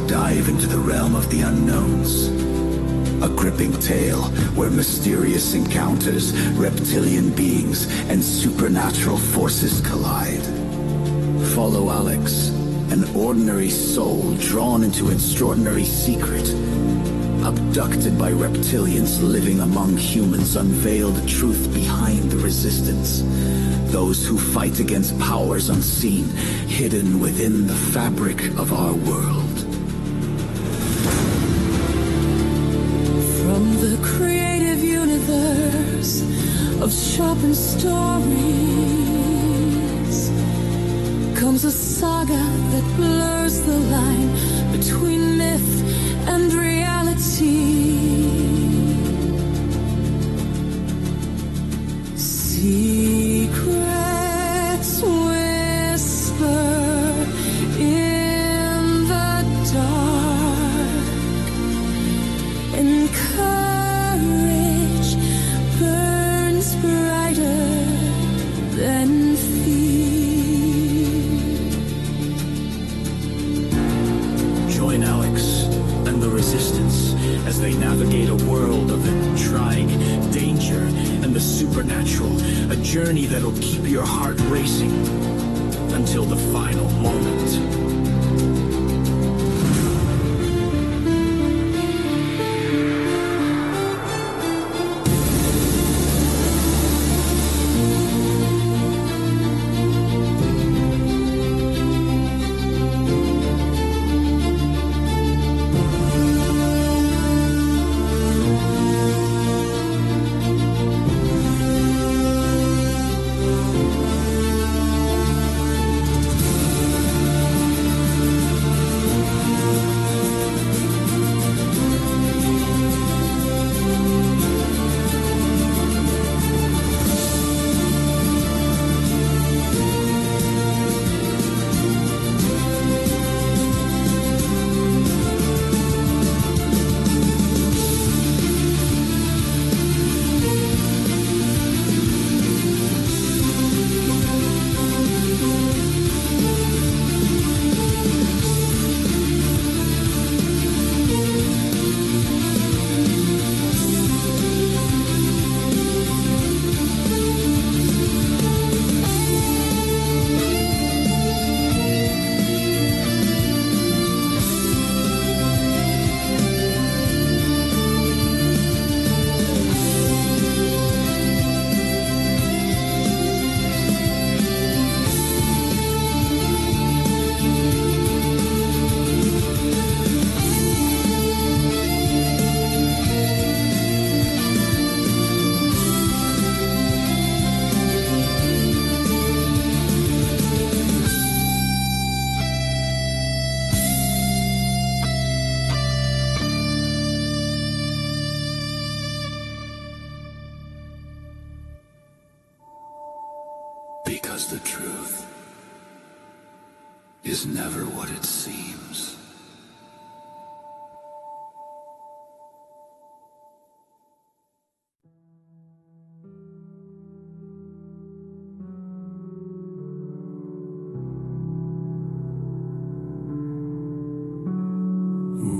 dive into the realm of the unknowns. A gripping tale where mysterious encounters, reptilian beings, and supernatural forces collide. Follow Alex, an ordinary soul drawn into extraordinary secret. Abducted by reptilians living among humans, unveil the truth behind the resistance. Those who fight against powers unseen, hidden within the fabric of our world. From the creative universe of Shopen stories comes a saga that blurs the line between myth and reality. Secrets whisper in the dark, and courage burns brighter than fear. Join Alex and the Resistance as they navigate a world of intrigue, danger, and the supernatural. A journey that'll keep your heart racing until the final moment. Because the truth is never what it seems.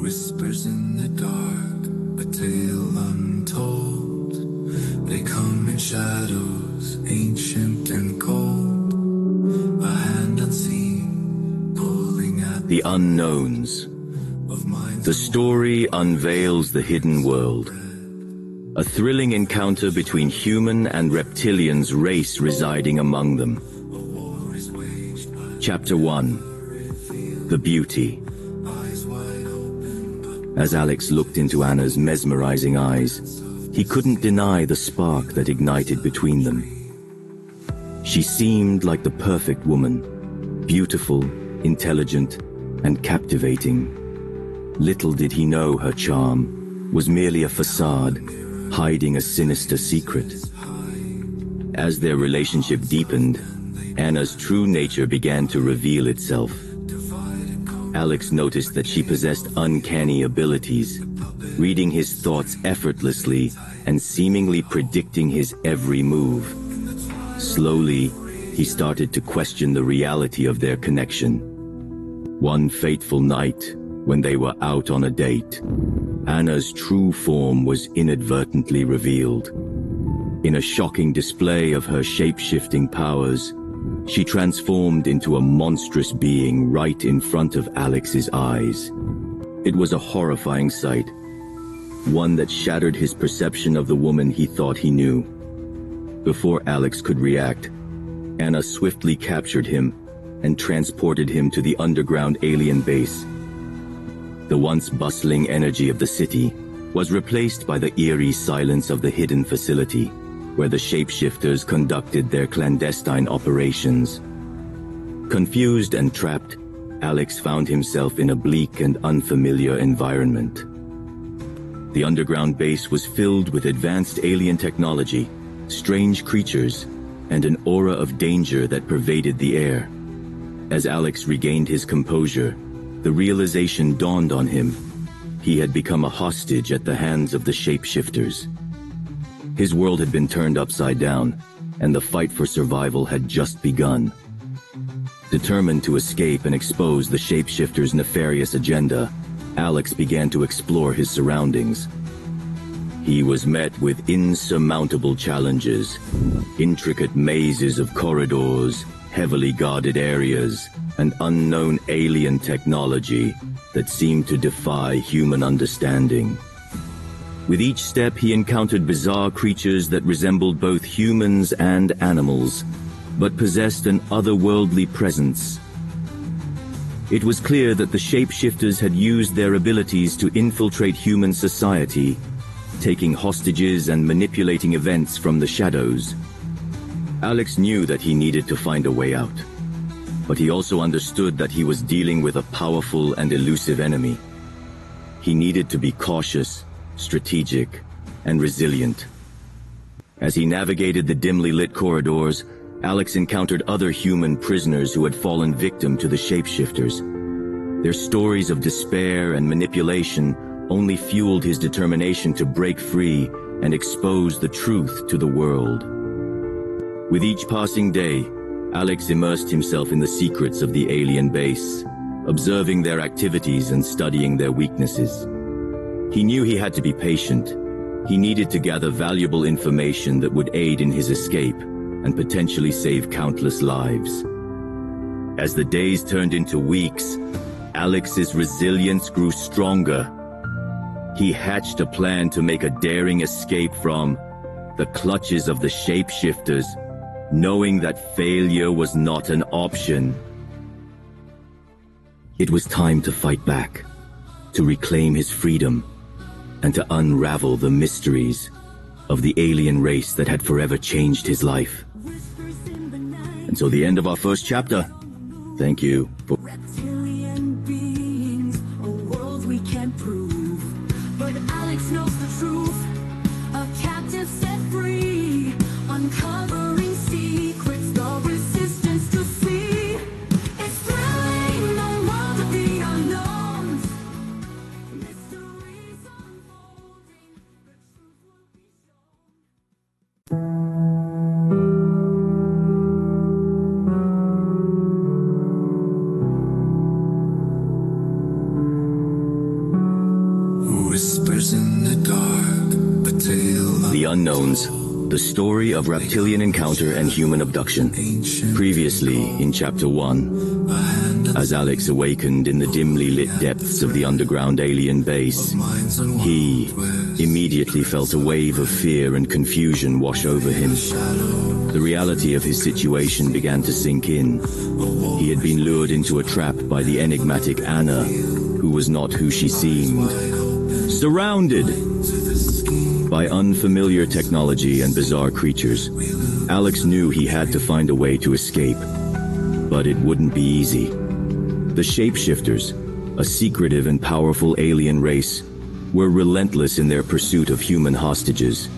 Whispers in the dark, a tale untold. They come in shadows, ancient and cold. A hand unseen, pulling at The Unknowns. The story unveils the hidden world. A thrilling encounter between human and reptilians race residing among them. Chapter 1. The Beauty. As Alex looked into Anna's mesmerizing eyes, he couldn't deny the spark that ignited between them. She seemed like the perfect woman, beautiful, intelligent, and captivating. Little did he know her charm was merely a facade, hiding a sinister secret. As their relationship deepened, Anna's true nature began to reveal itself. Alex noticed that she possessed uncanny abilities, reading his thoughts effortlessly and seemingly predicting his every move. Slowly, he started to question the reality of their connection. One fateful night, When they were out on a date, Anna's true form was inadvertently revealed. In a shocking display of her shape-shifting powers, she transformed into a monstrous being right in front of Alex's eyes. It was a horrifying sight, one that shattered his perception of the woman he thought he knew. Before Alex could react, Anna swiftly captured him and transported him to the underground alien base. The once bustling energy of the city was replaced by the eerie silence of the hidden facility, where the shapeshifters conducted their clandestine operations. Confused and trapped, Alex found himself in a bleak and unfamiliar environment. The underground base was filled with advanced alien technology, strange creatures, and an aura of danger that pervaded the air. As Alex regained his composure, the realization dawned on him. He had become a hostage at the hands of the shapeshifters. His world had been turned upside down, and the fight for survival had just begun. Determined to escape and expose the shapeshifters' nefarious agenda, Alex began to explore his surroundings. He was met with insurmountable challenges, intricate mazes of corridors, heavily guarded areas, and unknown alien technology that seemed to defy human understanding. With each step, he encountered bizarre creatures that resembled both humans and animals, but possessed an otherworldly presence. It was clear that the shapeshifters had used their abilities to infiltrate human society, taking hostages and manipulating events from the shadows. Alex knew that he needed to find a way out, but he also understood that he was dealing with a powerful and elusive enemy. He needed to be cautious, strategic, and resilient. As he navigated the dimly lit corridors, Alex encountered other human prisoners who had fallen victim to the shapeshifters. Their stories of despair and manipulation only fueled his determination to break free and expose the truth to the world. With each passing day, Alex immersed himself in the secrets of the alien base, observing their activities and studying their weaknesses. He knew he had to be patient. He needed to gather valuable information that would aid in his escape and potentially save countless lives. As the days turned into weeks, Alex's resilience grew stronger. He hatched a plan to make a daring escape from the clutches of the shapeshifters, knowing that failure was not an option. It was time to fight back, to reclaim his freedom, and to unravel the mysteries of the alien race that had forever changed his life. And so the end of our first chapter. Thank you for... Reptilian beings, a world we can't prove. But Alex knows the truth. A captive set free, uncovering secrets the resistance to see. It's thrilling, the world of the unknowns. Mysteries unfolding, the truth will be shown. Whispers in the dark, a tale The Unknowns, the story of reptilian encounter and human abduction. Previously in Chapter 1, as Alex awakened in the dimly lit depths of the underground alien base, he immediately felt a wave of fear and confusion wash over him. The reality of his situation began to sink in. He had been lured into a trap by the enigmatic Anna, who was not who she seemed. Surrounded by unfamiliar technology and bizarre creatures, Alex knew he had to find a way to escape. But it wouldn't be easy. The shapeshifters, a secretive and powerful alien race, were relentless in their pursuit of human hostages.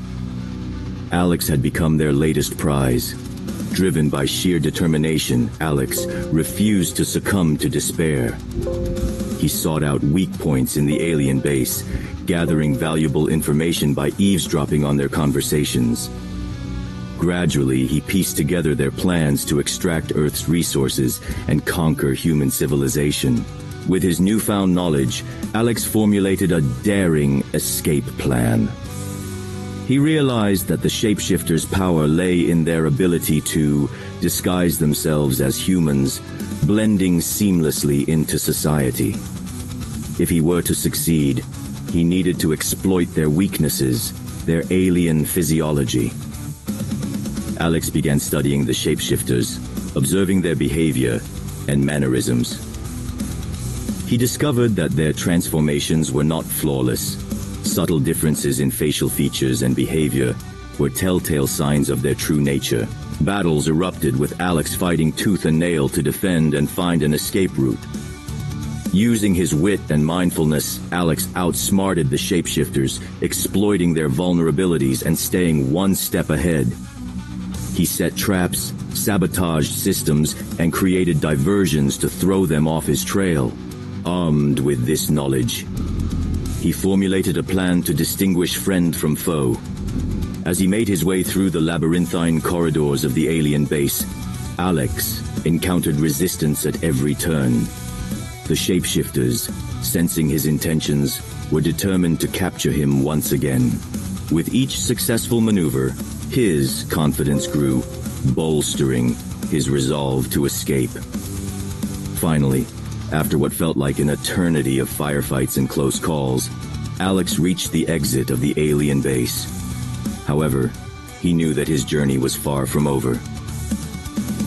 Alex had become their latest prize. Driven by sheer determination, Alex refused to succumb to despair. He sought out weak points in the alien base, gathering valuable information by eavesdropping on their conversations. Gradually, he pieced together their plans to extract Earth's resources and conquer human civilization. With his newfound knowledge, Alex formulated a daring escape plan. He realized that the shapeshifters' power lay in their ability to disguise themselves as humans, blending seamlessly into society. If he were to succeed, he needed to exploit their weaknesses, their alien physiology. Alex began studying the shapeshifters, observing their behavior and mannerisms. He discovered that their transformations were not flawless. Subtle differences in facial features and behavior were telltale signs of their true nature. Battles erupted with Alex fighting tooth and nail to defend and find an escape route. Using his wit and mindfulness, Alex outsmarted the shapeshifters, exploiting their vulnerabilities and staying one step ahead. He set traps, sabotaged systems, and created diversions to throw them off his trail. Armed with this knowledge, he formulated a plan to distinguish friend from foe. As he made his way through the labyrinthine corridors of the alien base, Alex encountered resistance at every turn. The shapeshifters, sensing his intentions, were determined to capture him once again. With each successful maneuver, his confidence grew, bolstering his resolve to escape. Finally, after what felt like an eternity of firefights and close calls, Alex reached the exit of the alien base. However, he knew that his journey was far from over.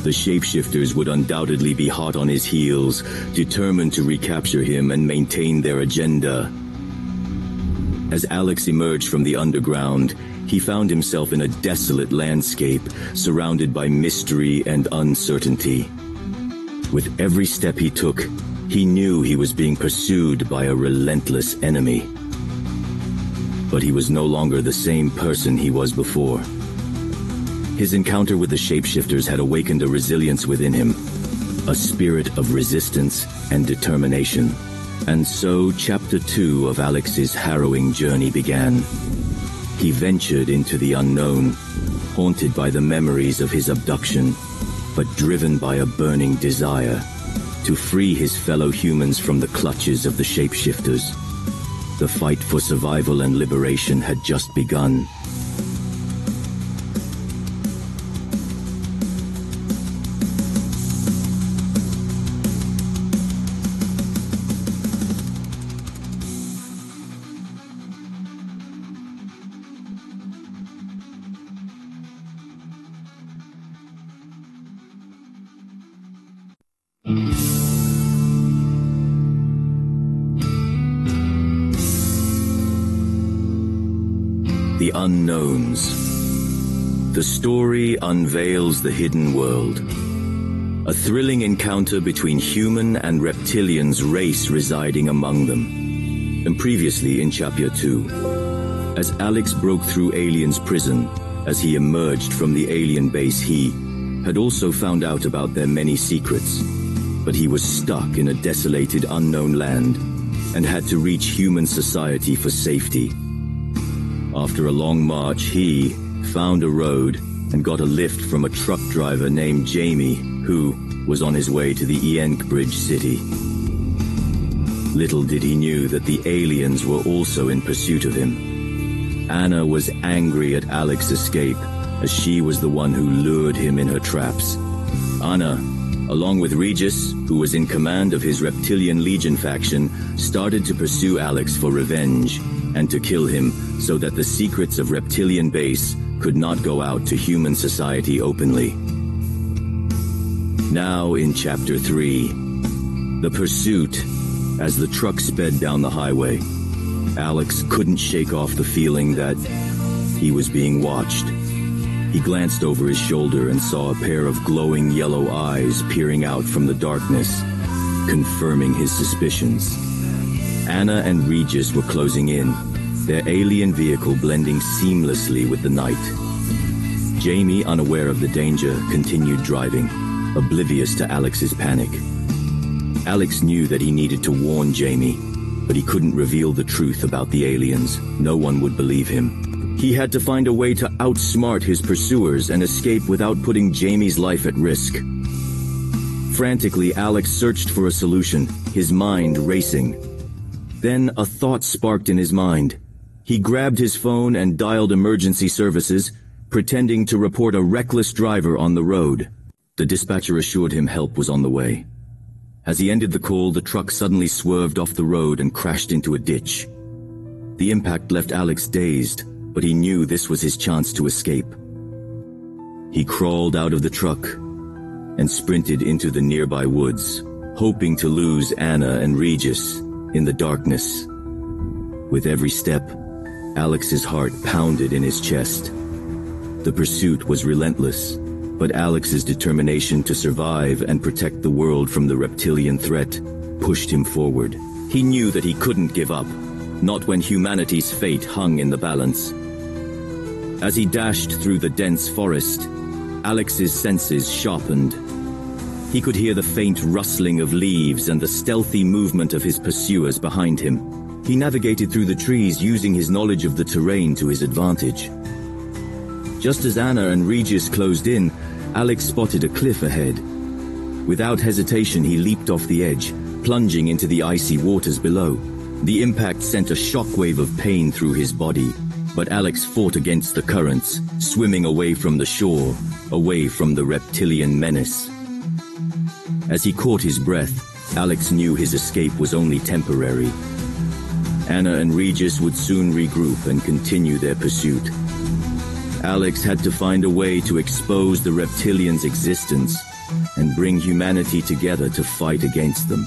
The shapeshifters would undoubtedly be hot on his heels, determined to recapture him and maintain their agenda. As Alex emerged from the underground, he found himself in a desolate landscape, surrounded by mystery and uncertainty. With every step he took, he knew he was being pursued by a relentless enemy. But he was no longer the same person he was before. His encounter with the shapeshifters had awakened a resilience within him, a spirit of resistance and determination. And so Chapter 2 of Alex's harrowing journey began. He ventured into the unknown, haunted by the memories of his abduction, but driven by a burning desire to free his fellow humans from the clutches of the shapeshifters. The fight for survival and liberation had just begun. The Unknowns. The story unveils the hidden world. A thrilling encounter between human and reptilians race residing among them. And previously in Chapter 2, as Alex broke through Alien's prison, as he emerged from the alien base, he had also found out about their many secrets. But he was stuck in a desolated unknown land and had to reach human society for safety. After a long march, he found a road and got a lift from a truck driver named Jamie, who was on his way to the Bridge city. Little did he know that the aliens were also in pursuit of him. Anna was angry at Alex's escape, as she was the one who lured him in her traps. Anna, along with Regis, who was in command of his Reptilian Legion faction, started to pursue Alex for revenge and to kill him so that the secrets of Reptilian base could not go out to human society openly. Now in Chapter 3, the pursuit. As the truck sped down the highway, Alex couldn't shake off the feeling that he was being watched. He glanced over his shoulder and saw a pair of glowing yellow eyes peering out from the darkness, confirming his suspicions. Anna and Regis were closing in, their alien vehicle blending seamlessly with the night. Jamie, unaware of the danger, continued driving, oblivious to Alex's panic. Alex knew that he needed to warn Jamie, but he couldn't reveal the truth about the aliens. No one would believe him. He had to find a way to outsmart his pursuers and escape without putting Jamie's life at risk. Frantically, Alex searched for a solution, his mind racing. Then a thought sparked in his mind. He grabbed his phone and dialed emergency services, pretending to report a reckless driver on the road. The dispatcher assured him help was on the way. As he ended the call, the truck suddenly swerved off the road and crashed into a ditch. The impact left Alex dazed, but he knew this was his chance to escape. He crawled out of the truck and sprinted into the nearby woods, hoping to lose Anna and Regis in the darkness. With every step, Alex's heart pounded in his chest. The pursuit was relentless, but Alex's determination to survive and protect the world from the reptilian threat pushed him forward. He knew that he couldn't give up, not when humanity's fate hung in the balance. As he dashed through the dense forest, Alex's senses sharpened. He could hear the faint rustling of leaves and the stealthy movement of his pursuers behind him. He navigated through the trees using his knowledge of the terrain to his advantage. Just as Anna and Regis closed in, Alex spotted a cliff ahead. Without hesitation, he leaped off the edge, plunging into the icy waters below. The impact sent a shockwave of pain through his body, but Alex fought against the currents, swimming away from the shore, away from the reptilian menace. As he caught his breath, Alex knew his escape was only temporary. Anna and Regis would soon regroup and continue their pursuit. Alex had to find a way to expose the reptilians' existence and bring humanity together to fight against them.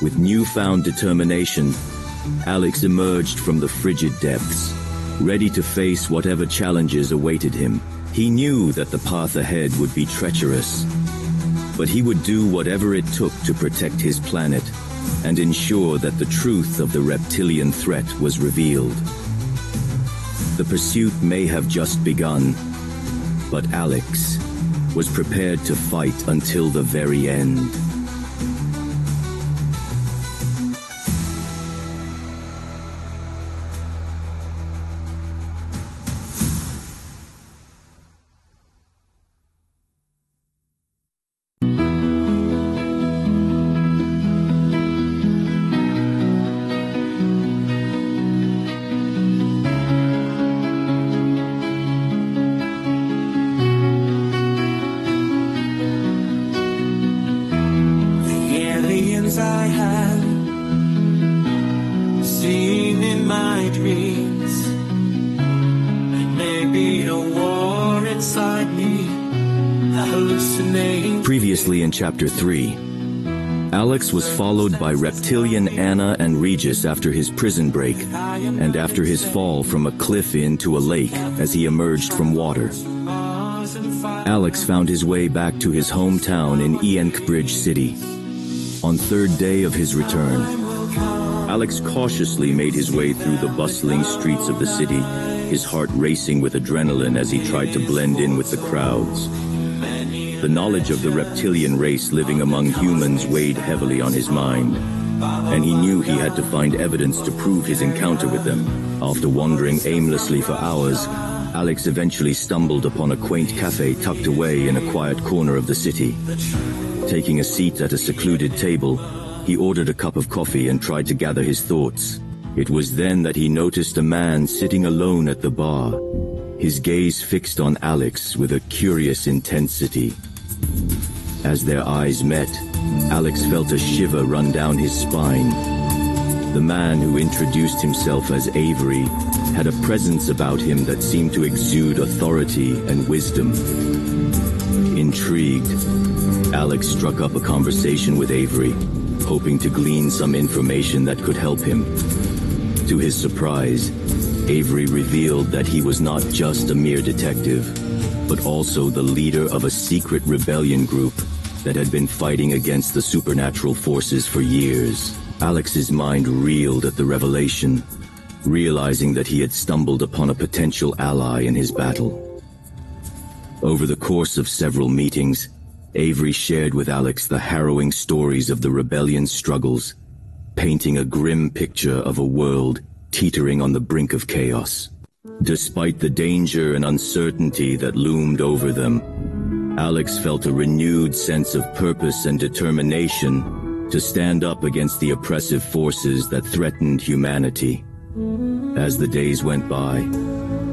With newfound determination, Alex emerged from the frigid depths, ready to face whatever challenges awaited him. He knew that the path ahead would be treacherous, but he would do whatever it took to protect his planet and ensure that the truth of the reptilian threat was revealed. The pursuit may have just begun, but Alex was prepared to fight until the very end. I have seen in my dreams, and maybe a war inside me, hallucinating. Previously in Chapter 3, Alex was followed by reptilian Anna and Regis after his prison break, and after his fall from a cliff into a lake as he emerged from water. Alex found his way back to his hometown in Bridge City. On third day of his return, Alex cautiously made his way through the bustling streets of the city, his heart racing with adrenaline as he tried to blend in with the crowds. The knowledge of the reptilian race living among humans weighed heavily on his mind, and he knew he had to find evidence to prove his encounter with them. After wandering aimlessly for hours, Alex eventually stumbled upon a quaint cafe tucked away in a quiet corner of the city. Taking a seat at a secluded table, he ordered a cup of coffee and tried to gather his thoughts. It was then that he noticed a man sitting alone at the bar, his gaze fixed on Alex with a curious intensity. As their eyes met, Alex felt a shiver run down his spine. The man who introduced himself as Avery had a presence about him that seemed to exude authority and wisdom. Intrigued, Alex struck up a conversation with Avery, hoping to glean some information that could help him. To his surprise, Avery revealed that he was not just a mere detective, but also the leader of a secret rebellion group that had been fighting against the supernatural forces for years. Alex's mind reeled at the revelation, realizing that he had stumbled upon a potential ally in his battle. Over the course of several meetings, Avery shared with Alex the harrowing stories of the rebellion's struggles, painting a grim picture of a world teetering on the brink of chaos. Despite the danger and uncertainty that loomed over them, Alex felt a renewed sense of purpose and determination to stand up against the oppressive forces that threatened humanity. As the days went by,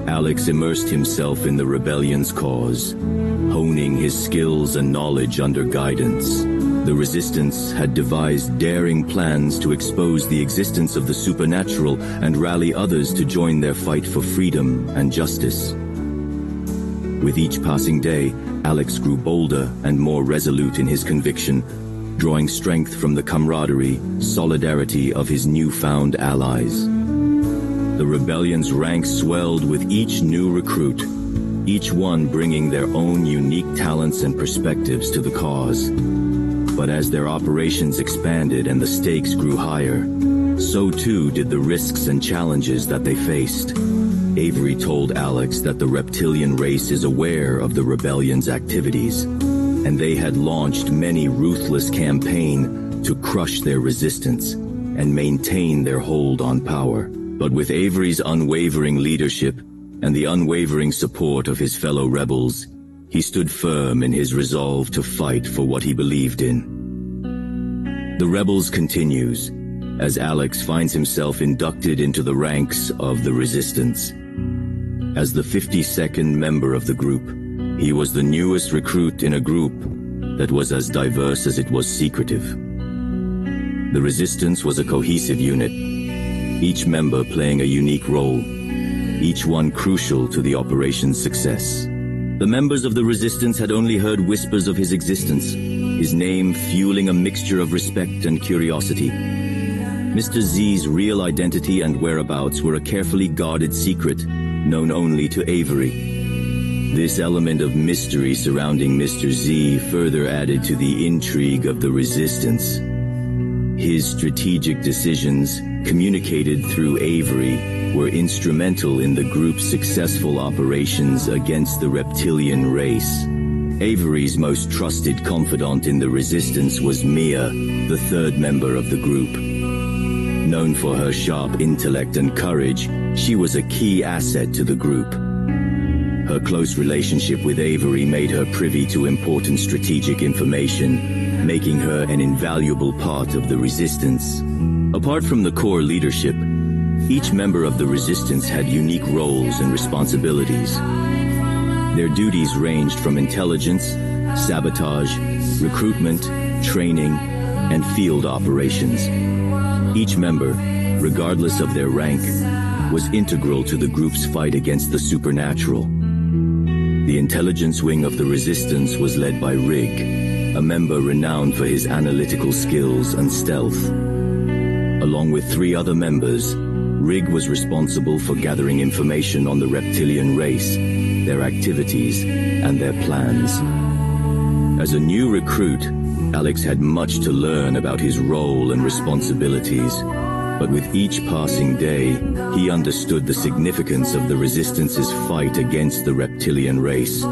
Alex immersed himself in the rebellion's cause, honing his skills and knowledge under guidance. The Resistance had devised daring plans to expose the existence of the supernatural and rally others to join their fight for freedom and justice. With each passing day, Alex grew bolder and more resolute in his conviction, drawing strength from the camaraderie, solidarity of his newfound allies. The rebellion's ranks swelled with each new recruit, each one bringing their own unique talents and perspectives to the cause. But as their operations expanded and the stakes grew higher, so too did the risks and challenges that they faced. Avery told Alex that the reptilian race is aware of the rebellion's activities, and they had launched many ruthless campaigns to crush their resistance and maintain their hold on power. But with Avery's unwavering leadership and the unwavering support of his fellow rebels, he stood firm in his resolve to fight for what he believed in. The Rebels continues, as Alex finds himself inducted into the ranks of the Resistance. As the 52nd member of the group, he was the newest recruit in a group that was as diverse as it was secretive. The Resistance was a cohesive unit, each member playing a unique role, each one crucial to the operation's success. The members of the Resistance had only heard whispers of his existence, his name fueling a mixture of respect and curiosity. Mr. Z's real identity and whereabouts were a carefully guarded secret, known only to Avery. This element of mystery surrounding Mr. Z further added to the intrigue of the Resistance. His strategic decisions, communicated through Avery, were instrumental in the group's successful operations against the reptilian race. Avery's most trusted confidant in the Resistance was Mia, the third member of the group. Known for her sharp intellect and courage, she was a key asset to the group. Her close relationship with Avery made her privy to important strategic information, making her an invaluable part of the Resistance. Apart from the core leadership, each member of the Resistance had unique roles and responsibilities. Their duties ranged from intelligence, sabotage, recruitment, training, and field operations. Each member, regardless of their rank, was integral to the group's fight against the supernatural. The intelligence wing of the Resistance was led by Rig, a member renowned for his analytical skills and stealth. Along with 3 other members, Rig was responsible for gathering information on the reptilian race, their activities, and their plans. As a new recruit, Alex had much to learn about his role and responsibilities, but with each passing day, he understood the significance of the Resistance's fight against the reptilian race.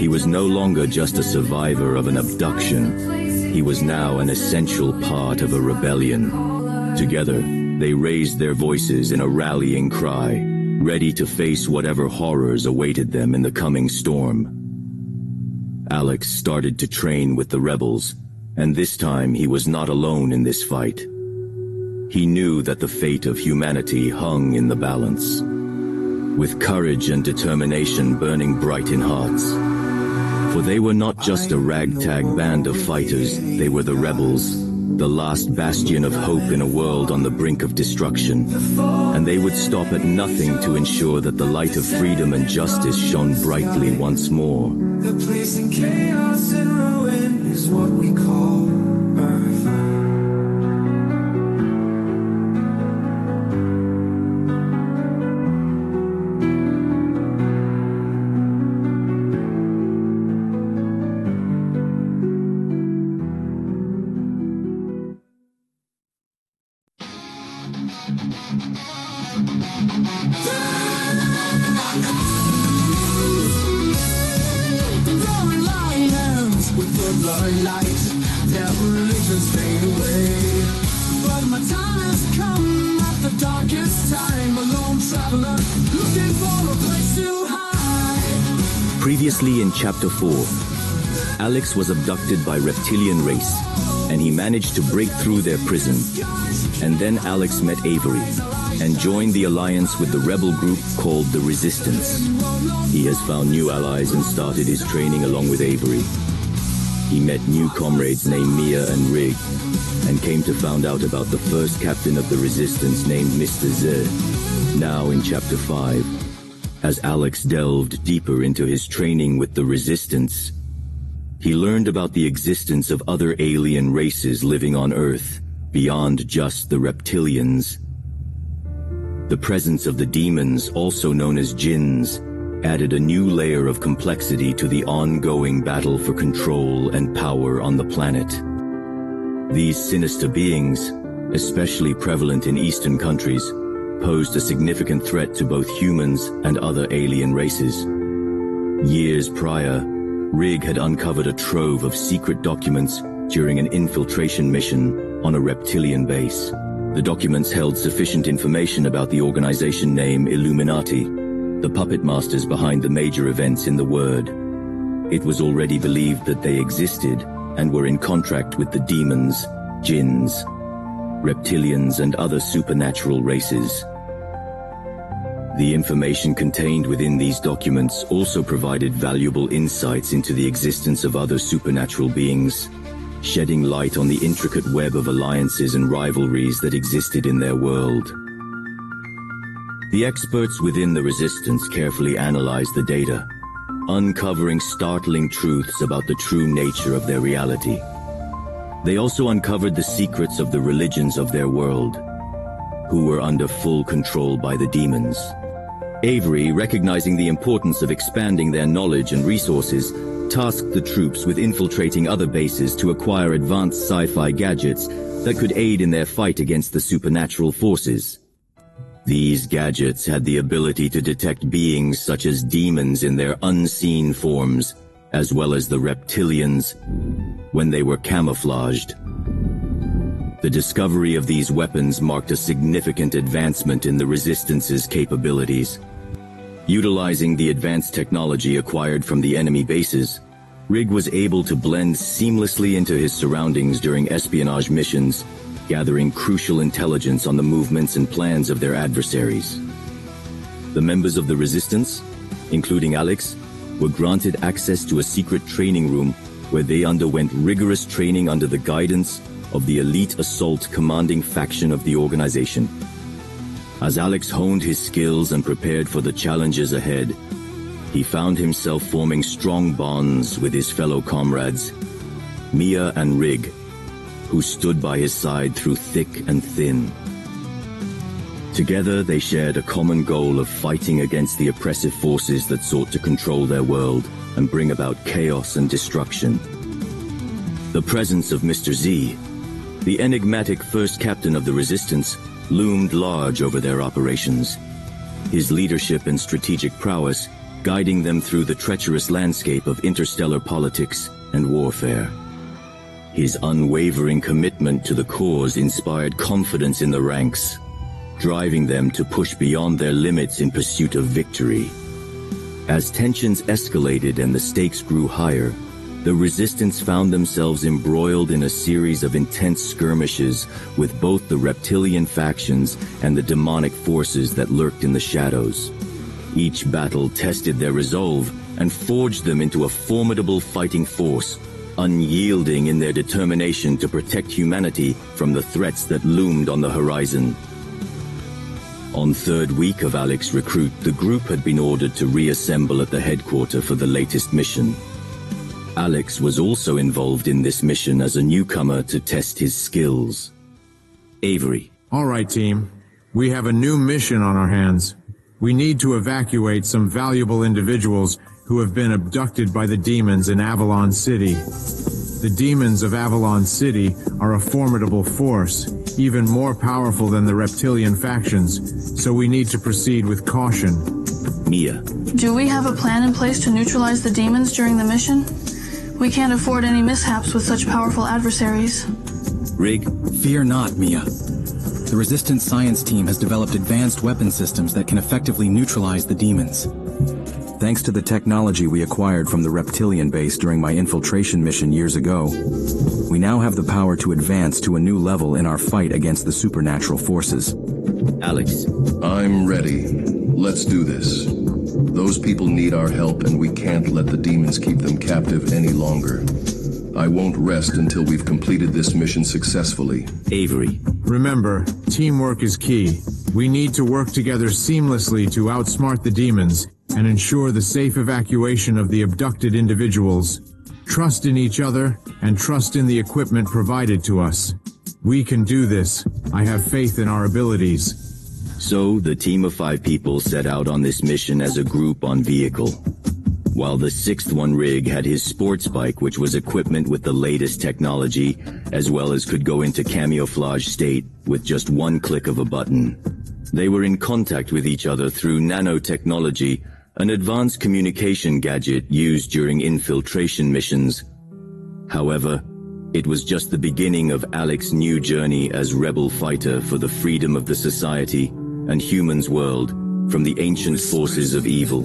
He was no longer just a survivor of an abduction. He was now an essential part of a rebellion. Together, they raised their voices in a rallying cry, ready to face whatever horrors awaited them in the coming storm. Alex started to train with the rebels, and this time he was not alone in this fight. He knew that the fate of humanity hung in the balance. With courage and determination burning bright in hearts. For they were not just a ragtag band of fighters, they were the rebels, the last bastion of hope in a world on the brink of destruction. And they would stop at nothing to ensure that the light of freedom and justice shone brightly once more. The place in chaos and ruin is what we call Earth. Previously in Chapter 4, Alex was abducted by reptilian race, and he managed to break through their prison. And then Alex met Avery, and joined the alliance with the rebel group called the Resistance. He has found new allies and started his training along with Avery. He met new comrades named Mia and Rig, and came to find out about the first captain of the Resistance named Mr. Z. Now in Chapter 5, as Alex delved deeper into his training with the Resistance, he learned about the existence of other alien races living on Earth, beyond just the reptilians. The presence of the demons, also known as jinns, added a new layer of complexity to the ongoing battle for control and power on the planet. These sinister beings, especially prevalent in Eastern countries, posed a significant threat to both humans and other alien races. Years prior, Rig had uncovered a trove of secret documents during an infiltration mission on a reptilian base. The documents held sufficient information about the organization name Illuminati, the puppet masters behind the major events in the Word. It was already believed that they existed and were in contract with the demons, jinns, reptilians, and other supernatural races. The information contained within these documents also provided valuable insights into the existence of other supernatural beings, shedding light on the intricate web of alliances and rivalries that existed in their world. The experts within the Resistance carefully analyzed the data, uncovering startling truths about the true nature of their reality. They also uncovered the secrets of the religions of their world, who were under full control by the demons. Avery, recognizing the importance of expanding their knowledge and resources, tasked the troops with infiltrating other bases to acquire advanced sci-fi gadgets that could aid in their fight against the supernatural forces. These gadgets had the ability to detect beings such as demons in their unseen forms, as well as the reptilians when they were camouflaged. The discovery of these weapons marked a significant advancement in the Resistance's capabilities. Utilizing the advanced technology acquired from the enemy bases, Rig was able to blend seamlessly into his surroundings during espionage missions, gathering crucial intelligence on the movements and plans of their adversaries. The members of the Resistance, including Alex, were granted access to a secret training room where they underwent rigorous training under the guidance of the elite assault commanding faction of the organization. As Alex honed his skills and prepared for the challenges ahead, he found himself forming strong bonds with his fellow comrades, Mia and Rig, who stood by his side through thick and thin. Together, they shared a common goal of fighting against the oppressive forces that sought to control their world and bring about chaos and destruction. The presence of Mr. Z, the enigmatic first captain of the Resistance, loomed large over their operations, his leadership and strategic prowess guiding them through the treacherous landscape of interstellar politics and warfare. His unwavering commitment to the cause inspired confidence in the ranks, driving them to push beyond their limits in pursuit of victory. As tensions escalated and the stakes grew higher, the Resistance found themselves embroiled in a series of intense skirmishes with both the reptilian factions and the demonic forces that lurked in the shadows. Each battle tested their resolve and forged them into a formidable fighting force, unyielding in their determination to protect humanity from the threats that loomed on the horizon. On third week of Alex's recruit, the group had been ordered to reassemble at the headquarters for the latest mission. Alex was also involved in this mission as a newcomer to test his skills. Avery. All right, team. We have a new mission on our hands. We need to evacuate some valuable individuals who have been abducted by the demons in Avalon City. The demons of Avalon City are a formidable force, even more powerful than the reptilian factions, so we need to proceed with caution. Mia. Do we have a plan in place to neutralize the demons during the mission? We can't afford any mishaps with such powerful adversaries. Rig. Fear not, Mia. The Resistance science team has developed advanced weapon systems that can effectively neutralize the demons. Thanks to the technology we acquired from the reptilian base during my infiltration mission years ago, we now have the power to advance to a new level in our fight against the supernatural forces. Alex. I'm ready. Let's do this. Those people need our help, and we can't let the demons keep them captive any longer. I won't rest until we've completed this mission successfully. Avery. Remember, teamwork is key. We need to work together seamlessly to outsmart the demons and ensure the safe evacuation of the abducted individuals. Trust in each other and trust in the equipment provided to us. We can do this. I have faith in our abilities. So, the team of 5 people set out on this mission as a group on vehicle. While the 6th one, Rig, had his sports bike, which was equipment with the latest technology, as well as could go into camouflage state with just one click of a button. They were in contact with each other through nanotechnology, an advanced communication gadget used during infiltration missions. However, it was just the beginning of Alex's new journey as rebel fighter for the freedom of the society and humans' world from the ancient forces of evil.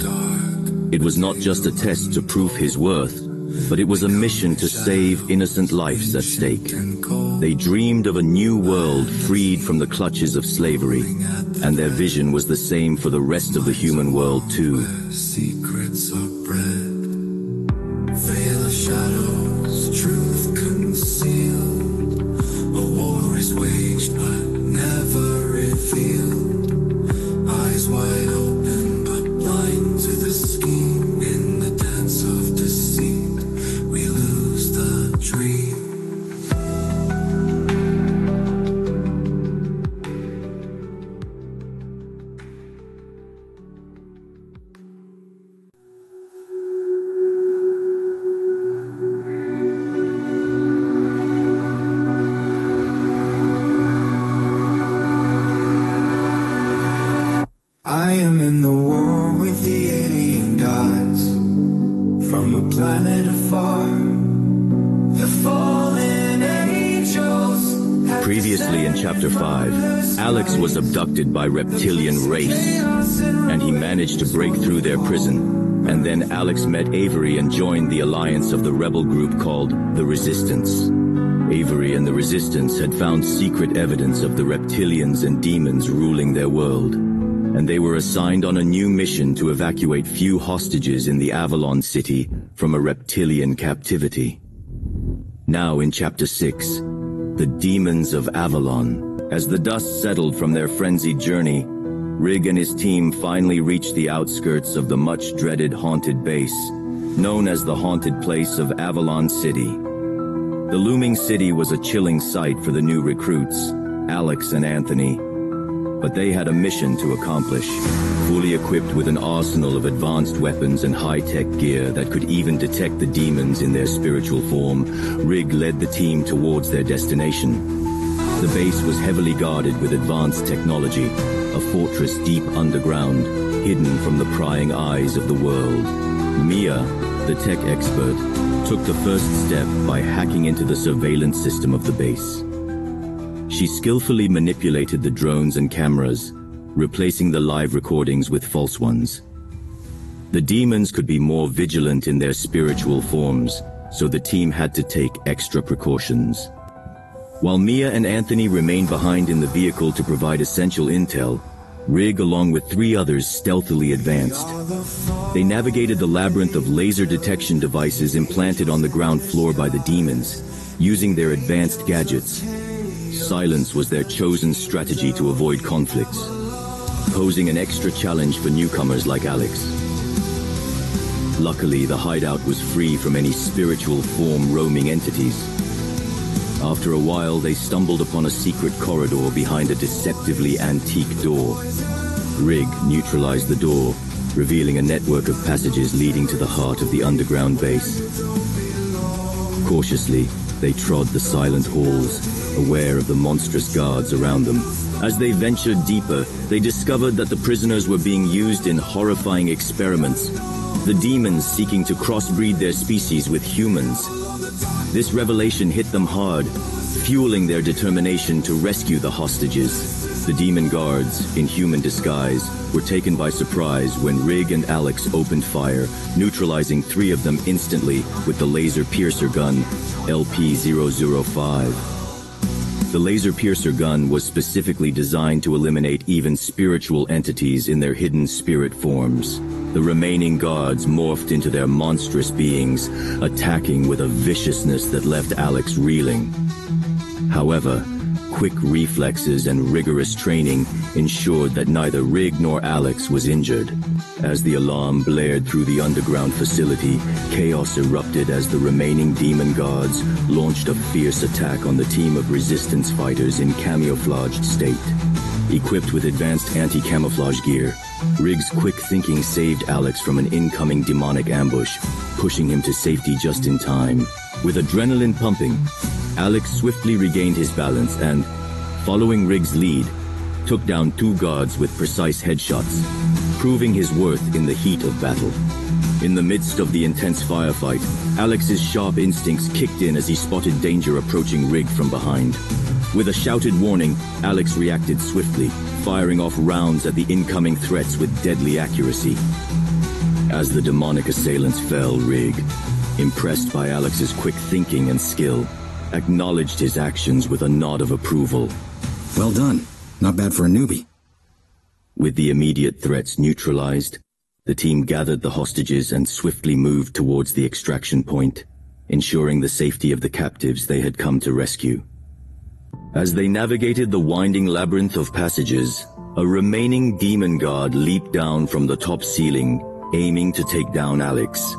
It was not just a test to prove his worth, but it was a mission to save innocent lives at stake. They dreamed of a new world freed from the clutches of slavery, and their vision was the same for the rest of the human world too. Secrets are bred, veil of shadows, truth concealed. A war is waged but never revealed. Eyes wide open but blind to the scheme. In the dance of deceit, we lose the dream. I am in the war with the alien gods from a planet afar. The fallen angels. Previously in Chapter 5, Alex was abducted by reptilian race, and he managed to break through their prison. And then Alex met Avery and joined the alliance of the rebel group called the Resistance. Avery and the Resistance had found secret evidence of the reptilians and demons ruling their world, and they were assigned on a new mission to evacuate few hostages in the Avalon City from a reptilian captivity. Now in Chapter 6, the Demons of Avalon. As the dust settled from their frenzied journey, Rig and his team finally reached the outskirts of the much-dreaded haunted base, known as the haunted place of Avalon City. The looming city was a chilling sight for the new recruits, Alex and Anthony. But they had a mission to accomplish, fully equipped with an arsenal of advanced weapons and high-tech gear that could even detect the demons in their spiritual form. Rig led the team towards their destination. The base was heavily guarded with advanced technology, a fortress deep underground, hidden from the prying eyes of the world. Mia, the tech expert, took the first step by hacking into the surveillance system of the base. She skillfully manipulated the drones and cameras, replacing the live recordings with false ones. The demons could be more vigilant in their spiritual forms, so the team had to take extra precautions. While Mia and Anthony remained behind in the vehicle to provide essential intel, Rig, along with 3 others, stealthily advanced. They navigated the labyrinth of laser detection devices implanted on the ground floor by the demons, using their advanced gadgets. Silence was their chosen strategy to avoid conflicts, posing an extra challenge for newcomers like Alex. Luckily, the hideout was free from any spiritual form roaming entities. After a while, they stumbled upon a secret corridor behind a deceptively antique door. Rig neutralized the door, revealing a network of passages leading to the heart of the underground base. Cautiously, they trod the silent halls, aware of the monstrous guards around them. As they ventured deeper, they discovered that the prisoners were being used in horrifying experiments, the demons seeking to crossbreed their species with humans. This revelation hit them hard, fueling their determination to rescue the hostages. The demon guards, in human disguise, were taken by surprise when Rig and Alex opened fire, neutralizing 3 of them instantly with the laser piercer gun, LP-005. The laser piercer gun was specifically designed to eliminate even spiritual entities in their hidden spirit forms. The remaining guards morphed into their monstrous beings, attacking with a viciousness that left Alex reeling. However, quick reflexes and rigorous training ensured that neither Rig nor Alex was injured. As the alarm blared through the underground facility, chaos erupted as the remaining demon guards launched a fierce attack on the team of resistance fighters in camouflaged state. Equipped with advanced anti-camouflage gear, Rig's quick thinking saved Alex from an incoming demonic ambush, pushing him to safety just in time. With adrenaline pumping, Alex swiftly regained his balance and, following Rig's lead, took down 2 guards with precise headshots, proving his worth in the heat of battle. In the midst of the intense firefight, Alex's sharp instincts kicked in as he spotted danger approaching Rig from behind. With a shouted warning, Alex reacted swiftly, firing off rounds at the incoming threats with deadly accuracy. As the demonic assailants fell, Rig, impressed by Alex's quick thinking and skill, acknowledged his actions with a nod of approval. Well done. Not bad for a newbie. With the immediate threats neutralized, the team gathered the hostages and swiftly moved towards the extraction point, ensuring the safety of the captives they had come to rescue. As they navigated the winding labyrinth of passages, a remaining demon guard leaped down from the top ceiling, aiming to take down Alex.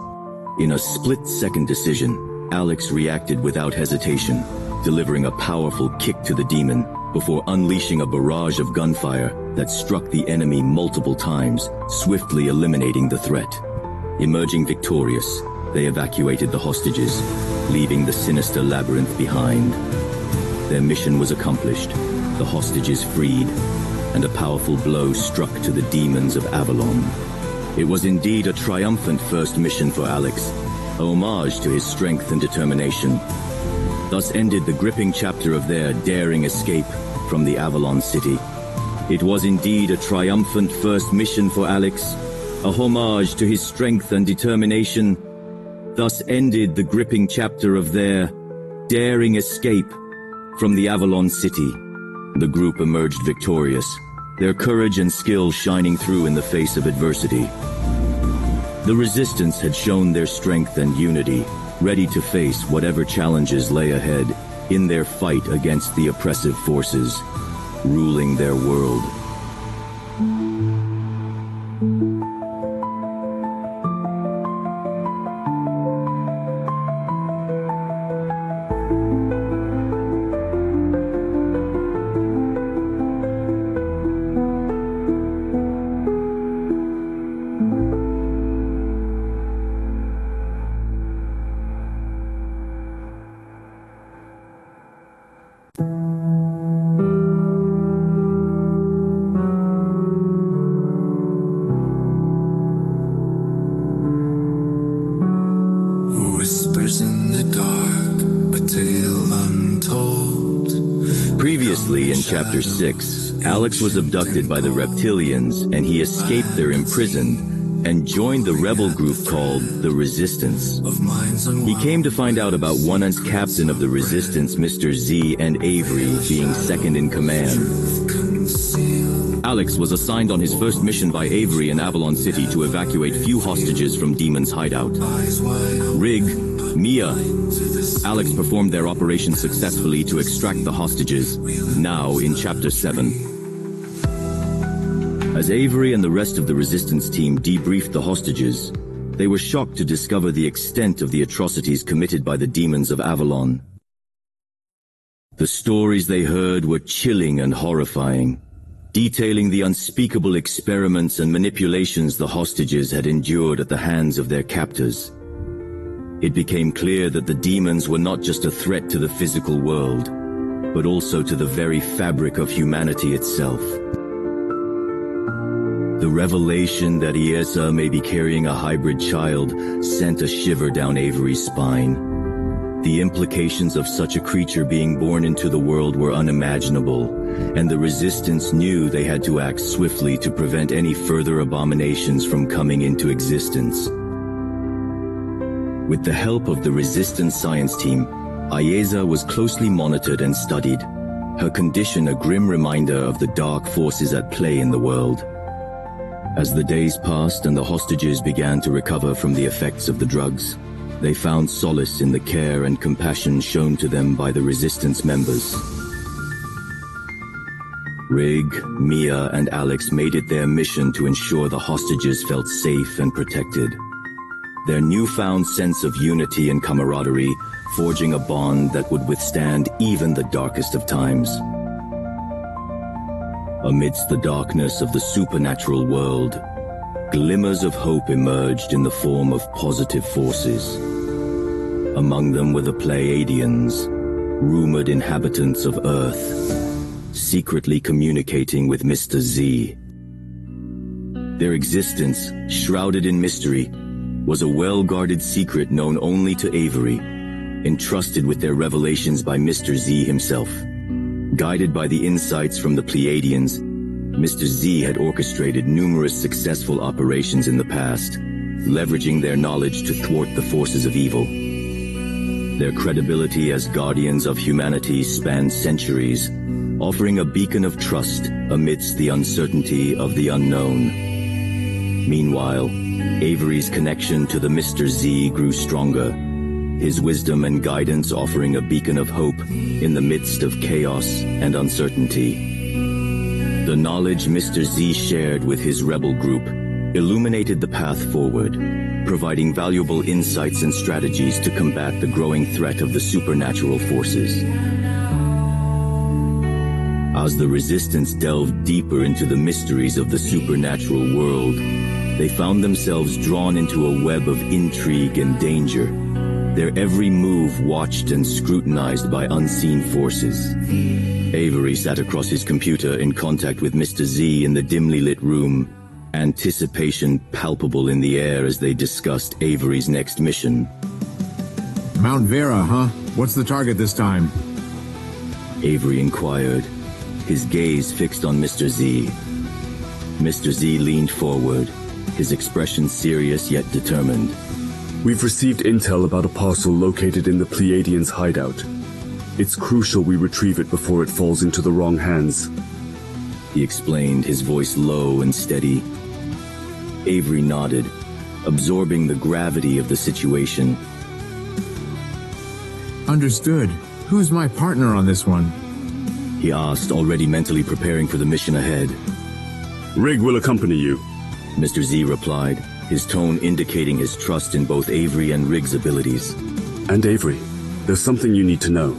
In a split-second decision, Alex reacted without hesitation, delivering a powerful kick to the demon before unleashing a barrage of gunfire that struck the enemy multiple times, swiftly eliminating the threat. Emerging victorious, they evacuated the hostages, leaving the sinister labyrinth behind. Their mission was accomplished, the hostages freed, and a powerful blow struck to the demons of Avalon. It was indeed a triumphant first mission for Alex, a homage to his strength and determination. Thus ended the gripping chapter of their daring escape from the Avalon City. It was indeed a triumphant first mission for Alex, a homage to his strength and determination. Thus ended the gripping chapter of their daring escape from the Avalon City. The group emerged victorious, their courage and skill shining through in the face of adversity. The Resistance had shown their strength and unity, ready to face whatever challenges lay ahead in their fight against the oppressive forces ruling their world. Previously in Chapter 6, Alex was abducted by the reptilians and he escaped their imprisoned and joined the rebel group called the Resistance. He came to find out about Wren's captain of the Resistance, Mr. Z, and Avery being second in command. Alex was assigned on his first mission by Avery in Avalon City to evacuate few hostages from Demon's hideout. Rig, Mia, Alex performed their operation successfully to extract the hostages, now in Chapter 7. As Avery and the rest of the Resistance team debriefed the hostages, they were shocked to discover the extent of the atrocities committed by the demons of Avalon. The stories they heard were chilling and horrifying, detailing the unspeakable experiments and manipulations the hostages had endured at the hands of their captors. It became clear that the demons were not just a threat to the physical world, but also to the very fabric of humanity itself. The revelation that Iesa may be carrying a hybrid child sent a shiver down Avery's spine. The implications of such a creature being born into the world were unimaginable, and the Resistance knew they had to act swiftly to prevent any further abominations from coming into existence. With the help of the Resistance science team, Ayeza was closely monitored and studied, her condition a grim reminder of the dark forces at play in the world. As the days passed and the hostages began to recover from the effects of the drugs, they found solace in the care and compassion shown to them by the Resistance members. Rig, Mia, and Alex made it their mission to ensure the hostages felt safe and protected. Their newfound sense of unity and camaraderie forging a bond that would withstand even the darkest of times. Amidst the darkness of the supernatural world, glimmers of hope emerged in the form of positive forces. Among them were the Pleiadians, rumored inhabitants of Earth, secretly communicating with Mr. Z. Their existence, shrouded in mystery, was a well-guarded secret known only to Avery, entrusted with their revelations by Mr. Z himself. Guided by the insights from the Pleiadians, Mr. Z had orchestrated numerous successful operations in the past, leveraging their knowledge to thwart the forces of evil. Their credibility as guardians of humanity spanned centuries, offering a beacon of trust amidst the uncertainty of the unknown. Meanwhile, Avery's connection to the Mr. Z grew stronger, his wisdom and guidance offering a beacon of hope in the midst of chaos and uncertainty. The knowledge Mr. Z shared with his rebel group illuminated the path forward, providing valuable insights and strategies to combat the growing threat of the supernatural forces. As the Resistance delved deeper into the mysteries of the supernatural world, they found themselves drawn into a web of intrigue and danger, their every move watched and scrutinized by unseen forces. Avery sat across his computer in contact with Mr. Z in the dimly lit room, anticipation palpable in the air as they discussed Avery's next mission. Mount Vera, huh? What's the target this time? Avery inquired, his gaze fixed on Mr. Z. Mr. Z leaned forward, his expression serious yet determined. We've received intel about a parcel located in the Pleiadians' hideout. It's crucial we retrieve it before it falls into the wrong hands. He explained, his voice low and steady. Avery nodded, absorbing the gravity of the situation. Understood. Who's my partner on this one? He asked, already mentally preparing for the mission ahead. Rig will accompany you, Mr. Z replied, his tone indicating his trust in both Avery and Rig's abilities. And Avery, there's something you need to know.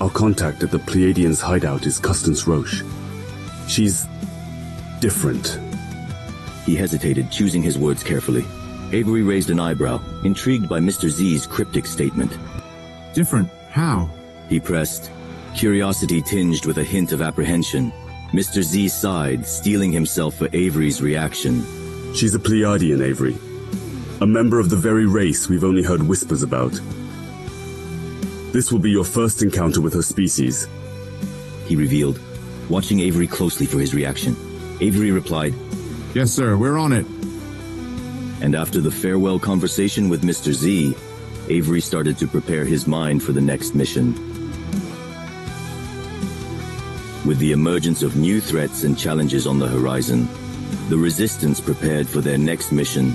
Our contact at the Pleiadians' hideout is Constance Roche. She's different. He hesitated, choosing his words carefully. Avery raised an eyebrow, intrigued by Mr. Z's cryptic statement. Different? How? He pressed, curiosity tinged with a hint of apprehension. Mr. Z sighed, steeling himself for Avery's reaction. She's a Pleiadian, Avery. A member of the very race we've only heard whispers about. This will be your first encounter with her species, he revealed, watching Avery closely for his reaction. Avery replied, Yes, sir, we're on it. And after the farewell conversation with Mr. Z, Avery started to prepare his mind for the next mission. With the emergence of new threats and challenges on the horizon, the Resistance prepared for their next mission,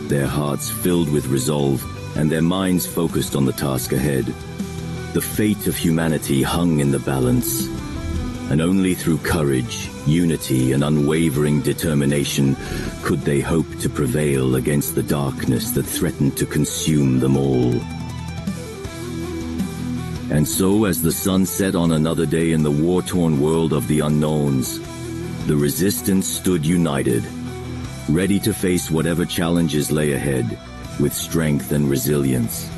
their hearts filled with resolve and their minds focused on the task ahead. The fate of humanity hung in the balance, and only through courage, unity, and unwavering determination could they hope to prevail against the darkness that threatened to consume them all. And so, as the sun set on another day in the war-torn world of the unknowns, the Resistance stood united, ready to face whatever challenges lay ahead, with strength and resilience.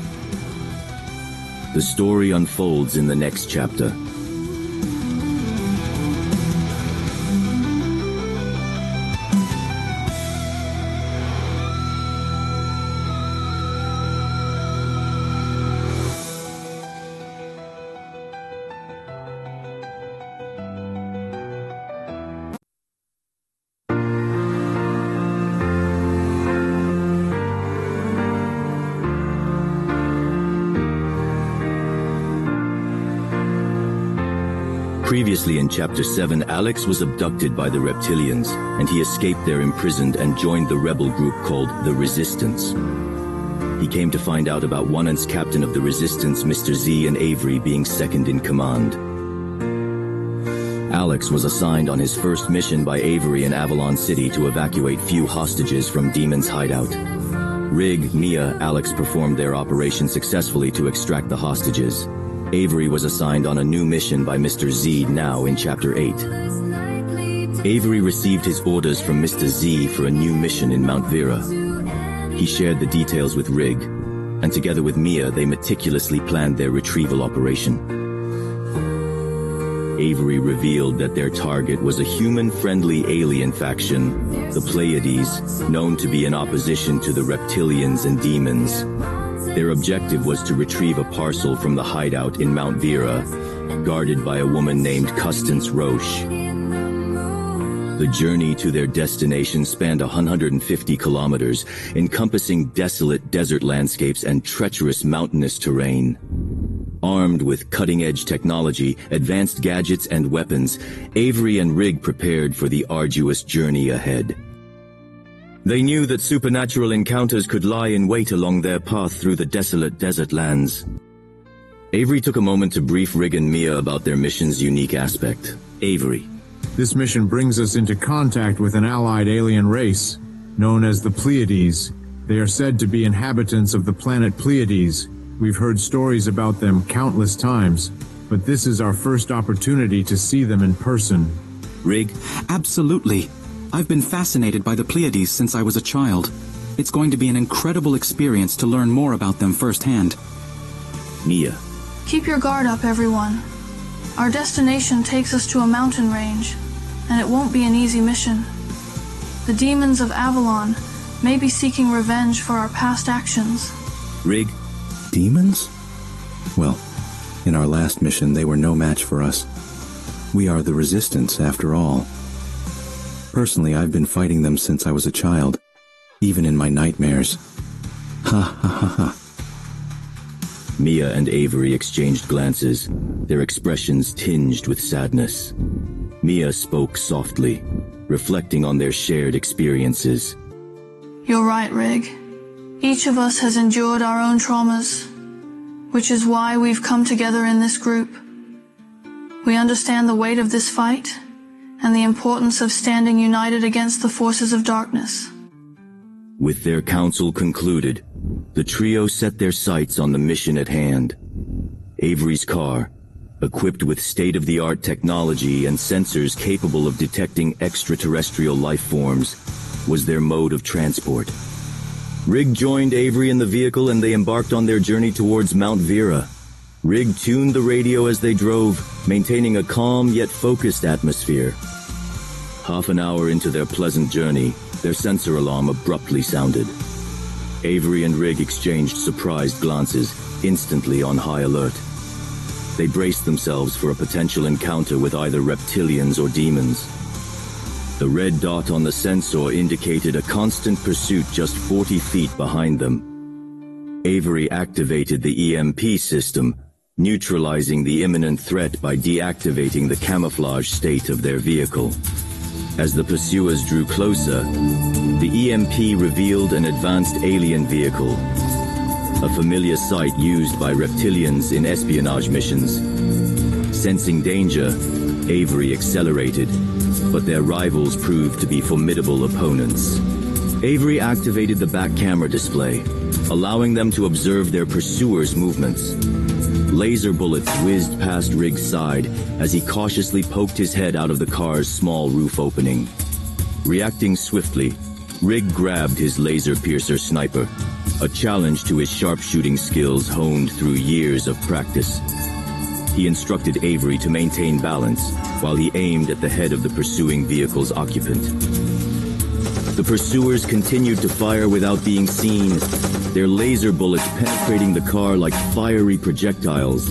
The story unfolds in the next chapter. Previously in Chapter 7, Alex was abducted by the reptilians, and he escaped their imprisoned and joined the rebel group called the Resistance. He came to find out about once captain of the Resistance, Mr. Z, and Avery being second in command. Alex was assigned on his first mission by Avery in Avalon City to evacuate few hostages from Demon's hideout. Rig, Mia, Alex performed their operation successfully to extract the hostages. Avery was assigned on a new mission by Mr. Z, now in Chapter 8. Avery received his orders from Mr. Z for a new mission in Mount Vera. He shared the details with Rig, and together with Mia, they meticulously planned their retrieval operation. Avery revealed that their target was a human-friendly alien faction, the Pleiades, known to be in opposition to the reptilians and demons. Their objective was to retrieve a parcel from the hideout in Mount Vera, guarded by a woman named Constance Roche. The journey to their destination spanned 150 kilometers, encompassing desolate desert landscapes and treacherous mountainous terrain. Armed with cutting-edge technology, advanced gadgets, and weapons, Avery and Rig prepared for the arduous journey ahead. They knew that supernatural encounters could lie in wait along their path through the desolate desert lands. Avery took a moment to brief Rig and Mia about their mission's unique aspect. Avery. This mission brings us into contact with an allied alien race, known as the Pleiades. They are said to be inhabitants of the planet Pleiades. We've heard stories about them countless times, but this is our first opportunity to see them in person. Rig? Absolutely. I've been fascinated by the Pleiades since I was a child. It's going to be an incredible experience to learn more about them firsthand. Mia. Keep your guard up, everyone. Our destination takes us to a mountain range, and it won't be an easy mission. The demons of Avalon may be seeking revenge for our past actions. Rig. Demons? Well, in our last mission, they were no match for us. We are the Resistance, after all. Personally, I've been fighting them since I was a child, even in my nightmares. Ha ha ha ha. Mia and Avery exchanged glances, their expressions tinged with sadness. Mia spoke softly, reflecting on their shared experiences. You're right, Rig. Each of us has endured our own traumas, which is why we've come together in this group. We understand the weight of this fight, and the importance of standing united against the forces of darkness. With their council concluded, the trio set their sights on the mission at hand. Avery's car, equipped with state-of-the-art technology and sensors capable of detecting extraterrestrial life forms, was their mode of transport. Rig joined Avery in the vehicle and they embarked on their journey towards Mount Vera. Rig tuned the radio as they drove, maintaining a calm yet focused atmosphere. Half an hour into their pleasant journey, their sensor alarm abruptly sounded. Avery and Rig exchanged surprised glances, instantly on high alert. They braced themselves for a potential encounter with either reptilians or demons. The red dot on the sensor indicated a constant pursuit just 40 feet behind them. Avery activated the EMP system, neutralizing the imminent threat by deactivating the camouflage state of their vehicle. As the pursuers drew closer, the EMP revealed an advanced alien vehicle, a familiar sight used by reptilians in espionage missions. Sensing danger, Avery accelerated, but their rivals proved to be formidable opponents. Avery activated the back camera display, allowing them to observe their pursuers' movements. Laser bullets whizzed past Rig's side as he cautiously poked his head out of the car's small roof opening. Reacting swiftly, Rig grabbed his laser piercer sniper, a challenge to his sharpshooting skills honed through years of practice. He instructed Avery to maintain balance while he aimed at the head of the pursuing vehicle's occupant. The pursuers continued to fire without being seen, their laser bullets penetrating the car like fiery projectiles.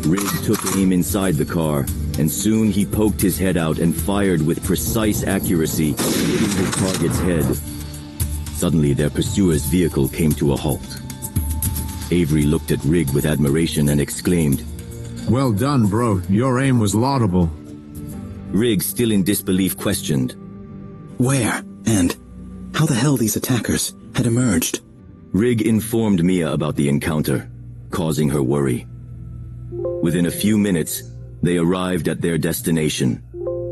Rig took aim inside the car, and soon he poked his head out and fired with precise accuracy, hitting the target's head. Suddenly, their pursuer's vehicle came to a halt. Avery looked at Rig with admiration and exclaimed, Well done, bro. Your aim was laudable. Rig, still in disbelief, questioned. Where? And how the hell these attackers had emerged? Rig informed Mia about the encounter, causing her worry. Within a few minutes, they arrived at their destination,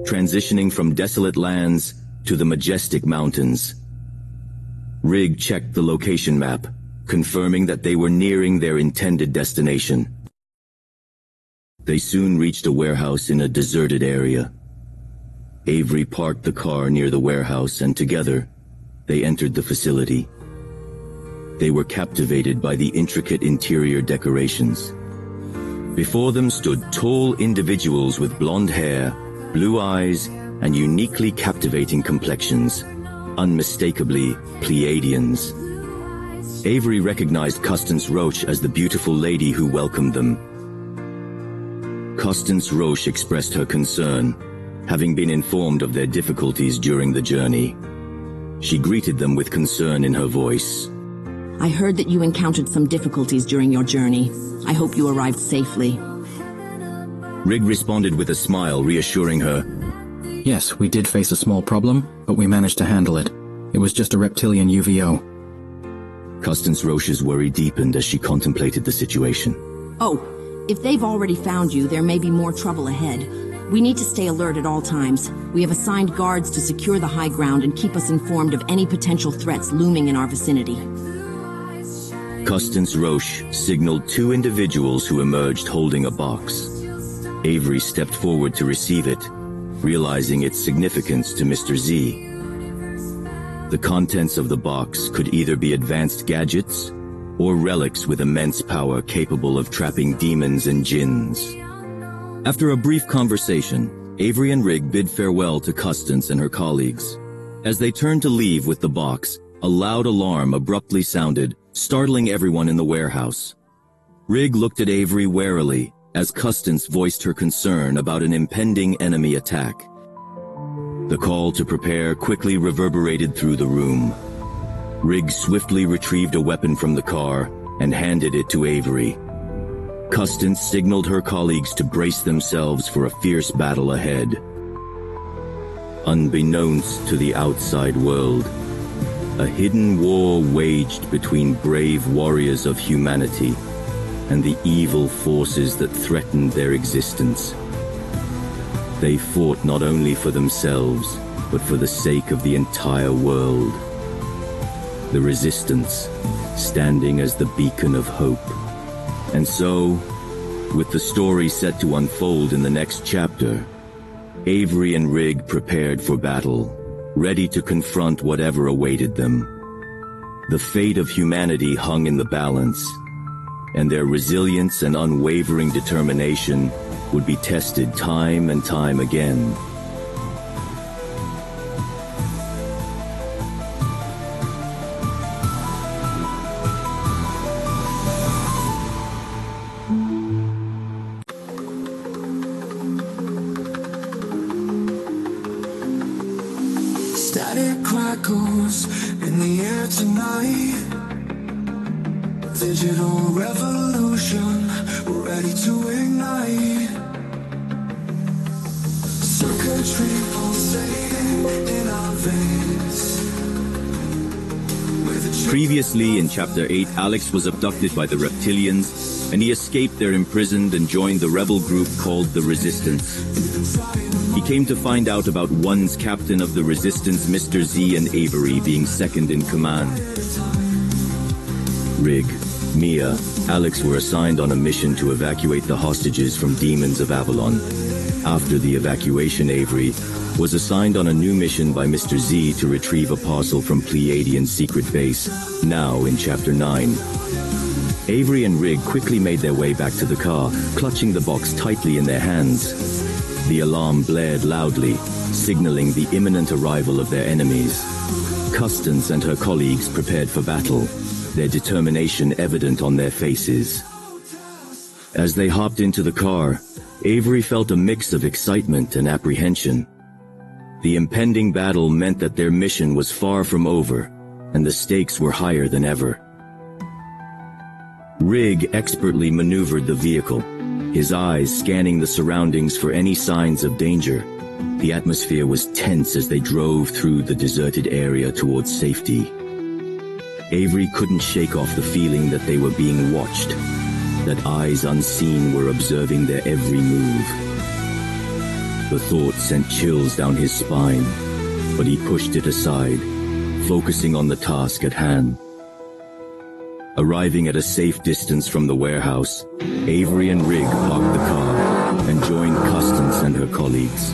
transitioning from desolate lands to the majestic mountains. Rig checked the location map, confirming that they were nearing their intended destination. They soon reached a warehouse in a deserted area. Avery parked the car near the warehouse, and together, they entered the facility. They were captivated by the intricate interior decorations. Before them stood tall individuals with blonde hair, blue eyes, and uniquely captivating complexions, unmistakably Pleiadians. Avery recognized Constance Roche as the beautiful lady who welcomed them. Constance Roche expressed her concern, having been informed of their difficulties during the journey. She greeted them with concern in her voice. I heard that you encountered some difficulties during your journey. I hope you arrived safely. Rig responded with a smile, reassuring her. Yes, we did face a small problem, but we managed to handle it. It was just a reptilian UVO. Constance Roche's worry deepened as she contemplated the situation. Oh, if they've already found you, there may be more trouble ahead. We need to stay alert at all times. We have assigned guards to secure the high ground and keep us informed of any potential threats looming in our vicinity. Constance Roche signaled two individuals who emerged holding a box. Avery stepped forward to receive it, realizing its significance to Mr. Z. The contents of the box could either be advanced gadgets or relics with immense power capable of trapping demons and jinns. After a brief conversation, Avery and Rig bid farewell to Constance and her colleagues. As they turned to leave with the box, a loud alarm abruptly sounded, startling everyone in the warehouse. Rig looked at Avery warily as Constance voiced her concern about an impending enemy attack. The call to prepare quickly reverberated through the room. Rig swiftly retrieved a weapon from the car and handed it to Avery. Constance signaled her colleagues to brace themselves for a fierce battle ahead. Unbeknownst to the outside world, a hidden war waged between brave warriors of humanity and the evil forces that threatened their existence. They fought not only for themselves, but for the sake of the entire world. The Resistance, standing as the beacon of hope. And so, with the story set to unfold in the next chapter, Avery and Rig prepared for battle, ready to confront whatever awaited them. The fate of humanity hung in the balance, and their resilience and unwavering determination would be tested time and time again. Static crackles in the air tonight. Digital revolution, ready to ignite. Circuitry pulsating in our veins. Previously in Chapter 8, Alex was abducted by the reptilians, and he escaped their imprisoned and joined the rebel group called the Resistance. He came to find out about one's captain of the Resistance, Mr. Z, and Avery being second in command. Rig, Mia, Alex were assigned on a mission to evacuate the hostages from demons of Avalon. After the evacuation, Avery was assigned on a new mission by Mr. Z to retrieve a parcel from Pleiadian secret base, now in Chapter 9. Avery and Rig quickly made their way back to the car, clutching the box tightly in their hands. The alarm blared loudly, signaling the imminent arrival of their enemies. Constance and her colleagues prepared for battle, their determination evident on their faces. As they hopped into the car, Avery felt a mix of excitement and apprehension. The impending battle meant that their mission was far from over, and the stakes were higher than ever. Rig expertly maneuvered the vehicle, his eyes scanning the surroundings for any signs of danger. The atmosphere was tense as they drove through the deserted area towards safety. Avery couldn't shake off the feeling that they were being watched, that eyes unseen were observing their every move. The thought sent chills down his spine, but he pushed it aside, focusing on the task at hand. Arriving at a safe distance from the warehouse, Avery and Rig parked the car and joined Constance and her colleagues.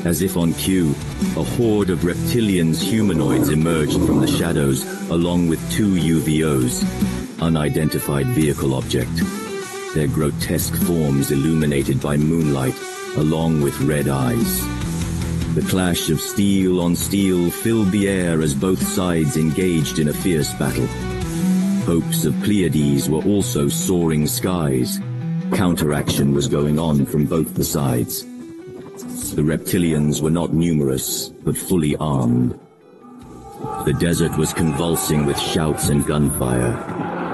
As if on cue, a horde of reptilians humanoids emerged from the shadows along with 2 UVOs, unidentified vehicle object, their grotesque forms illuminated by moonlight along with red eyes. The clash of steel on steel filled the air as both sides engaged in a fierce battle. Hopes of Pleiades were also soaring skies. Counteraction was going on from both the sides. The reptilians were not numerous, but fully armed. The desert was convulsing with shouts and gunfire.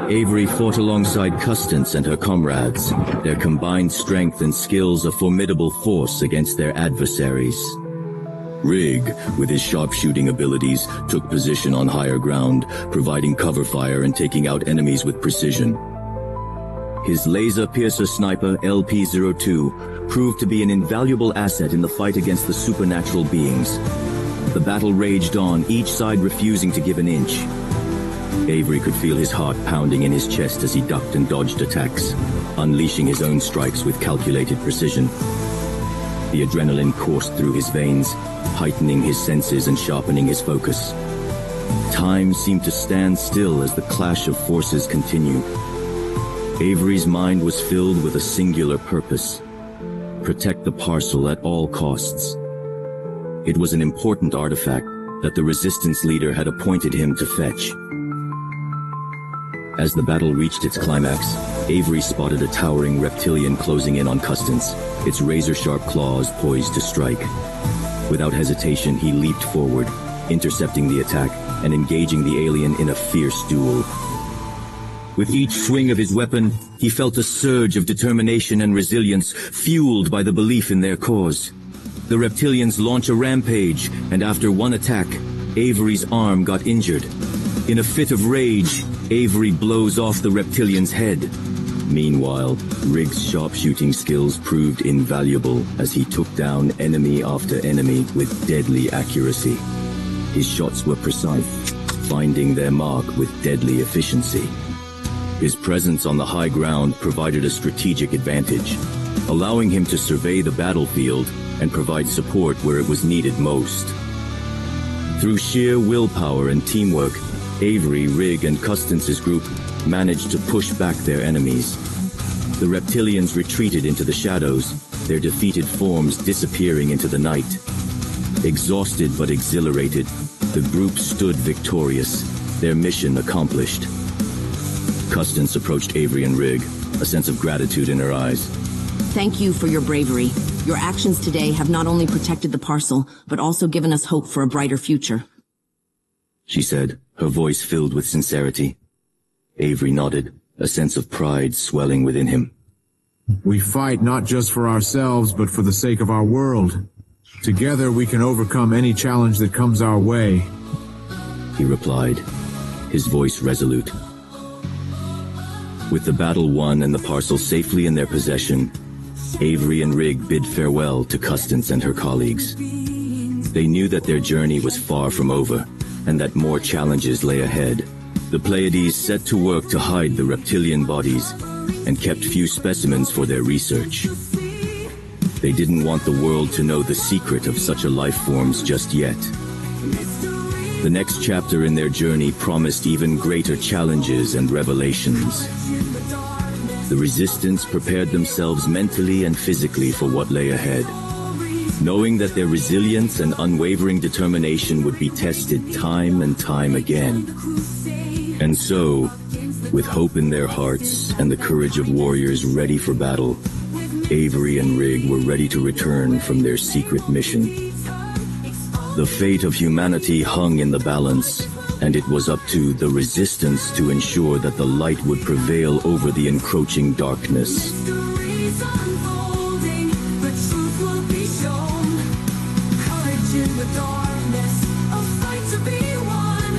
Avery fought alongside Constance and her comrades, their combined strength and skills a formidable force against their adversaries. Rig, with his sharpshooting abilities, took position on higher ground, providing cover fire and taking out enemies with precision. His laser piercer sniper LP-02 proved to be an invaluable asset in the fight against the supernatural beings. The battle raged on, each side refusing to give an inch. Avery could feel his heart pounding in his chest as he ducked and dodged attacks, unleashing his own strikes with calculated precision. The adrenaline coursed through his veins, heightening his senses and sharpening his focus. Time seemed to stand still as the clash of forces continued. Avery's mind was filled with a singular purpose: protect the parcel at all costs. It was an important artifact that the resistance leader had appointed him to fetch. As the battle reached its climax, Avery spotted a towering reptilian closing in on Constance, its razor-sharp claws poised to strike. Without hesitation, he leaped forward, intercepting the attack and engaging the alien in a fierce duel. With each swing of his weapon, he felt a surge of determination and resilience, fueled by the belief in their cause. The reptilians launch a rampage, and after one attack, Avery's arm got injured. In a fit of rage, Avery blows off the reptilian's head. Meanwhile, Rig's sharpshooting skills proved invaluable as he took down enemy after enemy with deadly accuracy. His shots were precise, finding their mark with deadly efficiency. His presence on the high ground provided a strategic advantage, allowing him to survey the battlefield and provide support where it was needed most. Through sheer willpower and teamwork, Avery, Rig, and Constance's group managed to push back their enemies. The reptilians retreated into the shadows, their defeated forms disappearing into the night. Exhausted but exhilarated, the group stood victorious, their mission accomplished. Constance approached Avery and Rig, a sense of gratitude in her eyes. Thank you for your bravery. Your actions today have not only protected the parcel, but also given us hope for a brighter future, she said, her voice filled with sincerity. Avery nodded, a sense of pride swelling within him. We fight not just for ourselves, but for the sake of our world. Together we can overcome any challenge that comes our way, he replied, his voice resolute. With the battle won and the parcel safely in their possession, Avery and Rig bid farewell to Constance and her colleagues. They knew that their journey was far from over, and that more challenges lay ahead. The Pleiades set to work to hide the reptilian bodies, and kept few specimens for their research. They didn't want the world to know the secret of such a life forms just yet. The next chapter in their journey promised even greater challenges and revelations. The Resistance prepared themselves mentally and physically for what lay ahead, knowing that their resilience and unwavering determination would be tested time and time again. And so, with hope in their hearts and the courage of warriors ready for battle, Avery and Rig were ready to return from their secret mission. The fate of humanity hung in the balance, and it was up to the Resistance to ensure that the light would prevail over the encroaching darkness. darkness, a fight to be won.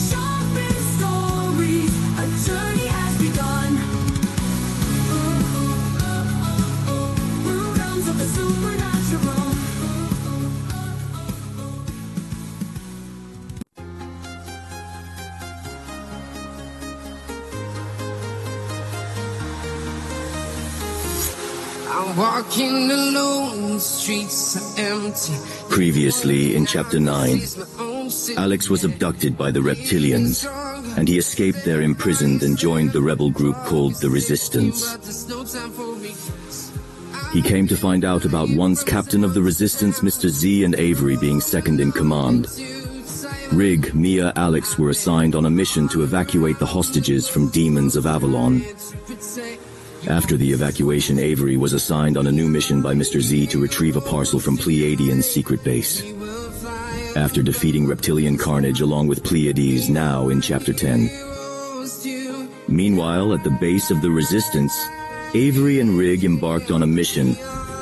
Shopen stories, a journey has begun. Realms of the supernatural. I'm walking alone, the streets are empty. Previously, in Chapter 9, Alex was abducted by the reptilians, and he escaped there imprisoned and joined the rebel group called the Resistance. He came to find out about once captain of the Resistance, Mr. Z, and Avery being second in command. Rig, Mia, Alex were assigned on a mission to evacuate the hostages from demons of Avalon. After the evacuation, Avery was assigned on a new mission by Mr. Z to retrieve a parcel from Pleiadian's secret base. After defeating reptilian carnage along with Pleiades, now in Chapter 10. Meanwhile, at the base of the Resistance, Avery and Rig embarked on a mission,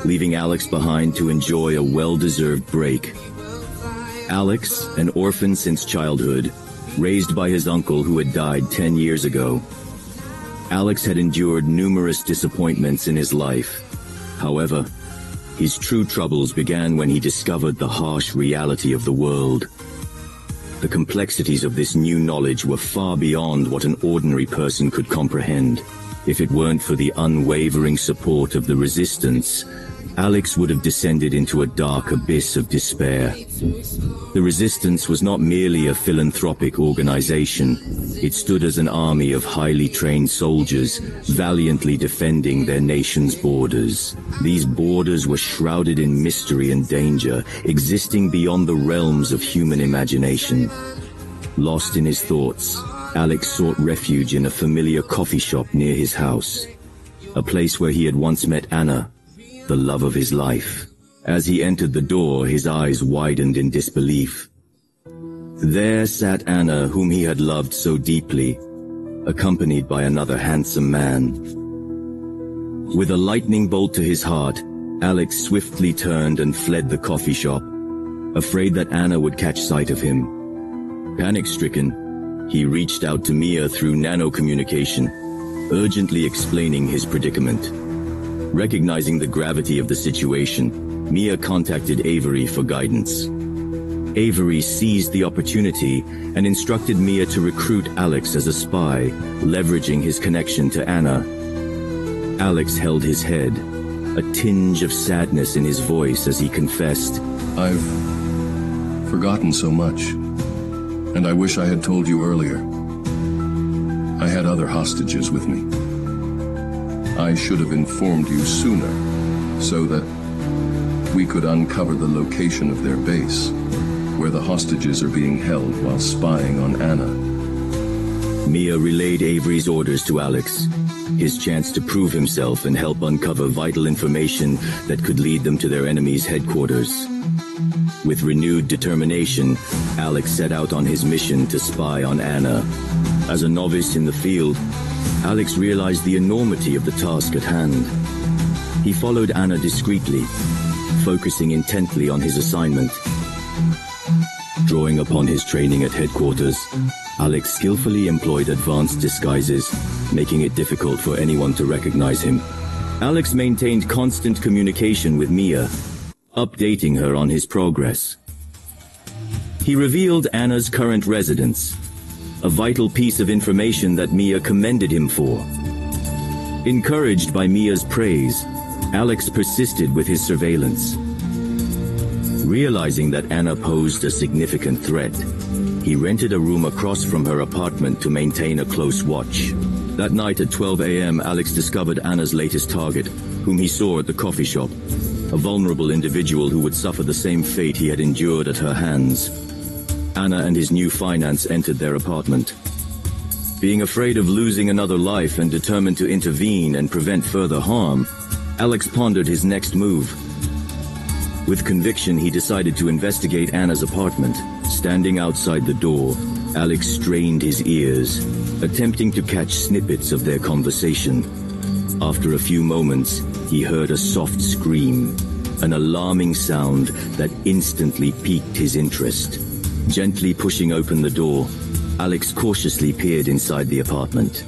leaving Alex behind to enjoy a well-deserved break. Alex, an orphan since childhood, raised by his uncle who had died 10 years ago. Alex had endured numerous disappointments in his life. However, his true troubles began when he discovered the harsh reality of the world. The complexities of this new knowledge were far beyond what an ordinary person could comprehend. If it weren't for the unwavering support of the Resistance, Alex would have descended into a dark abyss of despair. The Resistance was not merely a philanthropic organization. It stood as an army of highly trained soldiers, valiantly defending their nation's borders. These borders were shrouded in mystery and danger, existing beyond the realms of human imagination. Lost in his thoughts, Alex sought refuge in a familiar coffee shop near his house, a place where he had once met Anna, the love of his life. As he entered the door, his eyes widened in disbelief. There sat Anna, whom he had loved so deeply, accompanied by another handsome man. With a lightning bolt to his heart, Alex swiftly turned and fled the coffee shop, afraid that Anna would catch sight of him. Panic-stricken, he reached out to Mia through nano-communication, urgently explaining his predicament. Recognizing the gravity of the situation, Mia contacted Avery for guidance. Avery seized the opportunity and instructed Mia to recruit Alex as a spy, leveraging his connection to Anna. Alex held his head, a tinge of sadness in his voice as he confessed, I've forgotten so much, and I wish I had told you earlier. I had other hostages with me. I should have informed you sooner, so that we could uncover the location of their base, where the hostages are being held while spying on Anna. Mia relayed Avery's orders to Alex, his chance to prove himself and help uncover vital information that could lead them to their enemy's headquarters. With renewed determination, Alex set out on his mission to spy on Anna. As a novice in the field, Alex realized the enormity of the task at hand. He followed Anna discreetly, focusing intently on his assignment. Drawing upon his training at headquarters, Alex skillfully employed advanced disguises, making it difficult for anyone to recognize him. Alex maintained constant communication with Mia, updating her on his progress. He revealed Anna's current residence, a vital piece of information that Mia commended him for. Encouraged by Mia's praise, Alex persisted with his surveillance. Realizing that Anna posed a significant threat, he rented a room across from her apartment to maintain a close watch. That night at 12 a.m., Alex discovered Anna's latest target, whom he saw at the coffee shop, a vulnerable individual who would suffer the same fate he had endured at her hands. Anna and his new finance entered their apartment. Being afraid of losing another life and determined to intervene and prevent further harm, Alex pondered his next move. With conviction, he decided to investigate Anna's apartment. Standing outside the door, Alex strained his ears, attempting to catch snippets of their conversation. After a few moments, he heard a soft scream. an alarming sound that instantly piqued his interest. Gently pushing open the door, Alex cautiously peered inside the apartment.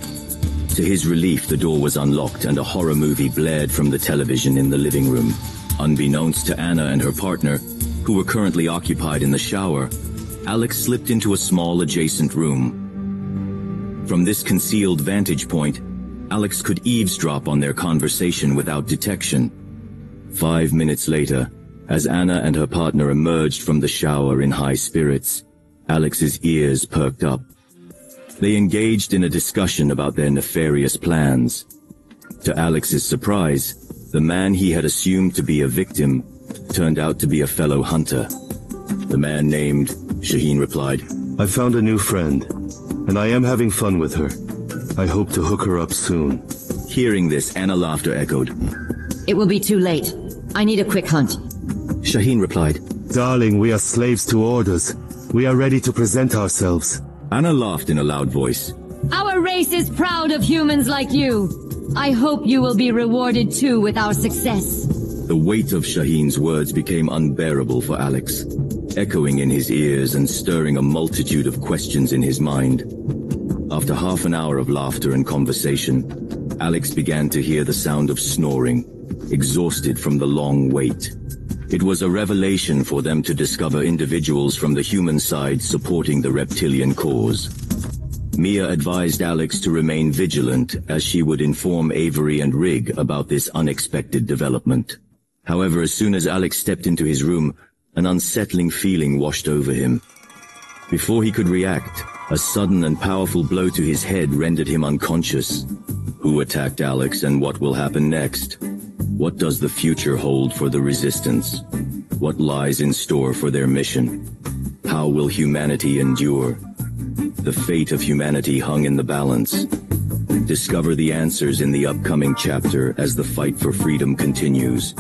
To his relief, the door was unlocked and a horror movie blared from the television in the living room. Unbeknownst to Anna and her partner, who were currently occupied in the shower, Alex slipped into a small adjacent room. From this concealed vantage point, Alex could eavesdrop on their conversation without detection. 5 minutes later, as Anna and her partner emerged from the shower in high spirits, Alex's ears perked up. They engaged in a discussion about their nefarious plans. To Alex's surprise, the man he had assumed to be a victim turned out to be a fellow hunter. The man named, Shaheen replied, I found a new friend, and I am having fun with her. I hope to hook her up soon. Hearing this, Anna's laughter echoed. It will be too late. I need a quick hunt. Shaheen replied, Darling, we are slaves to orders. We are ready to present ourselves. Anna laughed in a loud voice. Our race is proud of humans like you. I hope you will be rewarded too with our success. The weight of Shaheen's words became unbearable for Alex, echoing in his ears and stirring a multitude of questions in his mind. After half an hour of laughter and conversation, Alex began to hear the sound of snoring, exhausted from the long wait. It was a revelation for them to discover individuals from the human side supporting the reptilian cause. Mia advised Alex to remain vigilant as she would inform Avery and Rig about this unexpected development. However, as soon as Alex stepped into his room, an unsettling feeling washed over him. Before he could react, a sudden and powerful blow to his head rendered him unconscious. Who attacked Alex and what will happen next? What does the future hold for the Resistance? What lies in store for their mission? How will humanity endure? The fate of humanity hung in the balance. Discover the answers in the upcoming chapter as the fight for freedom continues.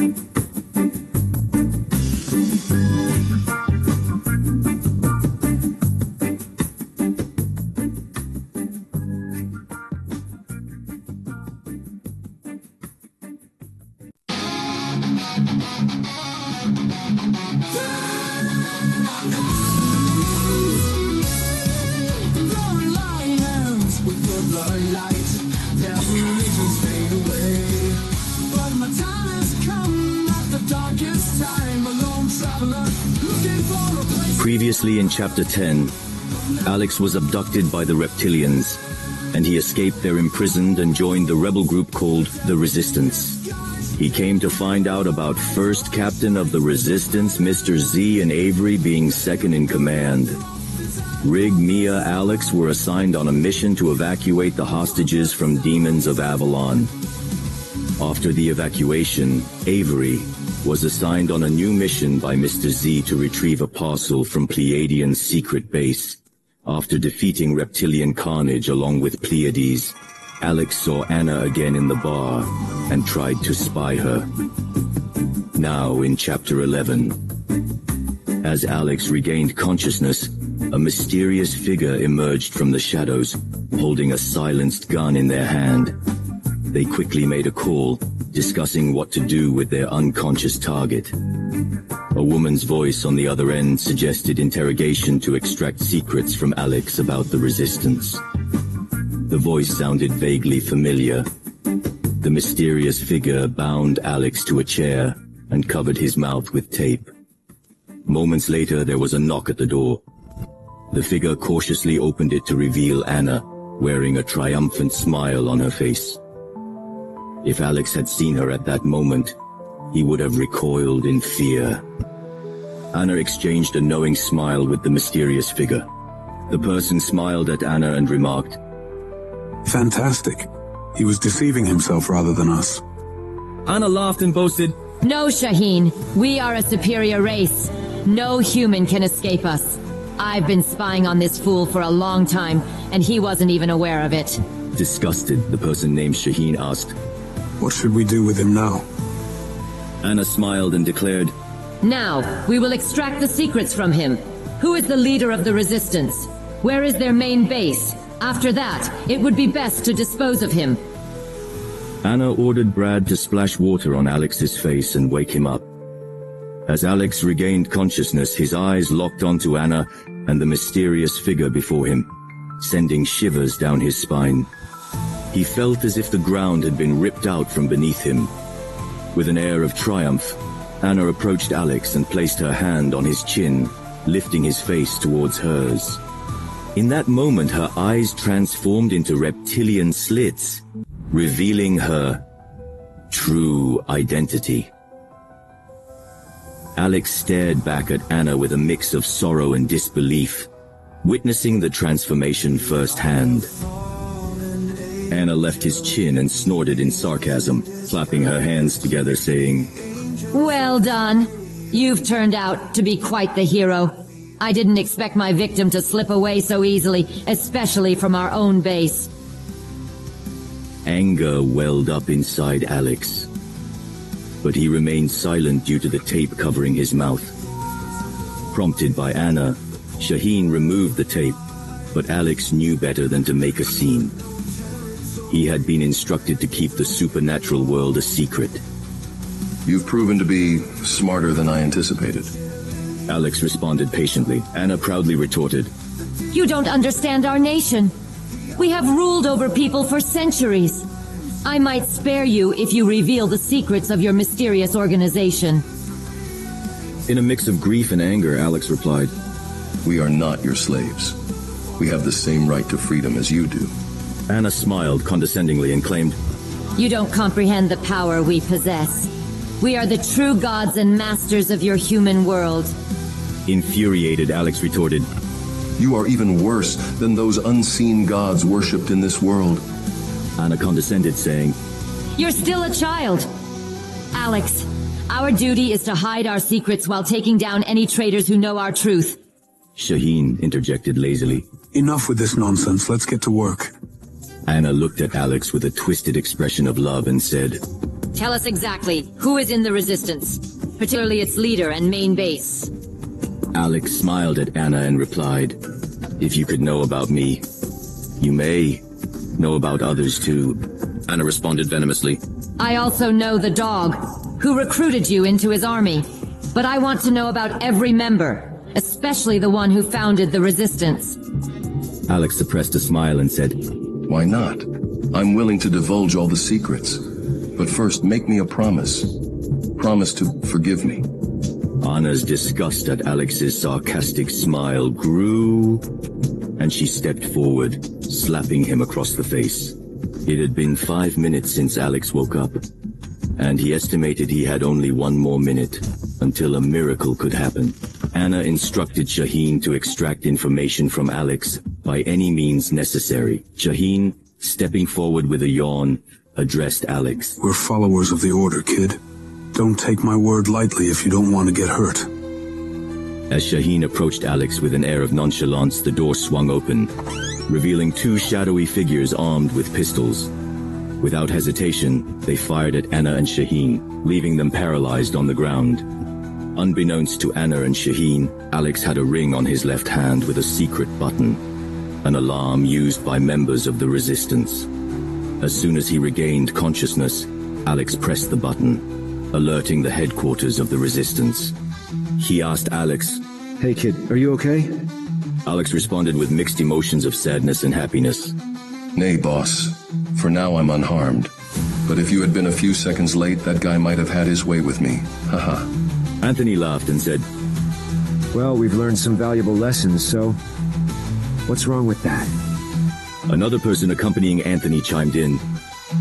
Previously in Chapter 10, Alex was abducted by the reptilians, and he escaped their imprisoned and joined the rebel group called the Resistance. He came to find out about first captain of the Resistance, Mr. Z, and Avery being second in command. Rig, Mia, Alex were assigned on a mission to evacuate the hostages from demons of Avalon. After the evacuation, Avery was assigned on a new mission by Mr. Z to retrieve a parcel from Pleiadian's secret base. After defeating reptilian carnage along with Pleiades, Alex saw Anna again in the bar and tried to spy her. Now in Chapter 11, as Alex regained consciousness, a mysterious figure emerged from the shadows, holding a silenced gun in their hand. They quickly made a call, discussing what to do with their unconscious target. A woman's voice on the other end suggested interrogation to extract secrets from Alex about the Resistance. The voice sounded vaguely familiar. The mysterious figure bound Alex to a chair and covered his mouth with tape. Moments later, there was a knock at the door. The figure cautiously opened it to reveal Anna, wearing a triumphant smile on her face. If Alex had seen her at that moment, he would have recoiled in fear. Anna exchanged a knowing smile with the mysterious figure. The person smiled at Anna and remarked, Fantastic. He was deceiving himself rather than us. Anna laughed and boasted, No, Shaheen. We are a superior race. No human can escape us. I've been spying on this fool for a long time, and he wasn't even aware of it. Disgusted, the person named Shaheen asked, What should we do with him now? Anna smiled and declared, Now, we will extract the secrets from him. Who is the leader of the Resistance? Where is their main base? After that, it would be best to dispose of him. Anna ordered Brad to splash water on Alex's face and wake him up. As Alex regained consciousness, his eyes locked onto Anna and the mysterious figure before him, sending shivers down his spine. He felt as if the ground had been ripped out from beneath him. With an air of triumph, Anna approached Alex and placed her hand on his chin, lifting his face towards hers. In that moment, her eyes transformed into reptilian slits, revealing her true identity. Alex stared back at Anna with a mix of sorrow and disbelief, witnessing the transformation firsthand. Anna left his chin and snorted in sarcasm, clapping her hands together, saying, "Well done. You've turned out to be quite the hero. I didn't expect my victim to slip away so easily, especially from our own base." Anger welled up inside Alex, but he remained silent due to the tape covering his mouth. Prompted by Anna, Shaheen removed the tape, but Alex knew better than to make a scene. He had been instructed to keep the supernatural world a secret. You've proven to be smarter than I anticipated. Alex responded patiently. Anna proudly retorted, "You don't understand our nation. We have ruled over people for centuries. I might spare you if you reveal the secrets of your mysterious organization." In a mix of grief and anger, Alex replied, "We are not your slaves. We have the same right to freedom as you do." Anna smiled condescendingly and claimed, "You don't comprehend the power we possess. We are the true gods and masters of your human world." Infuriated, Alex retorted, "You are even worse than those unseen gods worshipped in this world." Anna condescended, saying, "You're still a child. Alex, our duty is to hide our secrets while taking down any traitors who know our truth." Shaheen interjected lazily, "Enough with this nonsense. Let's get to work." Anna looked at Alex with a twisted expression of love and said, "Tell us exactly who is in the Resistance, particularly its leader and main base." Alex smiled at Anna and replied, "If you could know about me, you may know about others too." Anna responded venomously, "I also know the dog, who recruited you into his army. But I want to know about every member, especially the one who founded the Resistance." Alex suppressed a smile and said, "Why not? I'm willing to divulge all the secrets. But first, make me a promise. Promise to forgive me." Anna's disgust at Alex's sarcastic smile grew, and she stepped forward, slapping him across the face. It had been 5 minutes since Alex woke up, and he estimated he had only 1 more minute until a miracle could happen. Anna instructed Shaheen to extract information from Alex by any means necessary. Shaheen, stepping forward with a yawn, addressed Alex. "We're followers of the Order, kid. Don't take my word lightly if you don't want to get hurt." As Shaheen approached Alex with an air of nonchalance, the door swung open, revealing 2 shadowy figures armed with pistols. Without hesitation, they fired at Anna and Shaheen, leaving them paralyzed on the ground. Unbeknownst to Anna and Shaheen, Alex had a ring on his left hand with a secret button, an alarm used by members of the Resistance. As soon as he regained consciousness, Alex pressed the button, alerting the headquarters of the Resistance. He asked Alex, "Hey kid, are you okay?" Alex responded with mixed emotions of sadness and happiness. "Nay, boss. For now I'm unharmed. But if you had been a few seconds late, that guy might have had his way with me. Haha." Anthony laughed and said, "Well, we've learned some valuable lessons, so what's wrong with that?" Another person accompanying Anthony chimed in.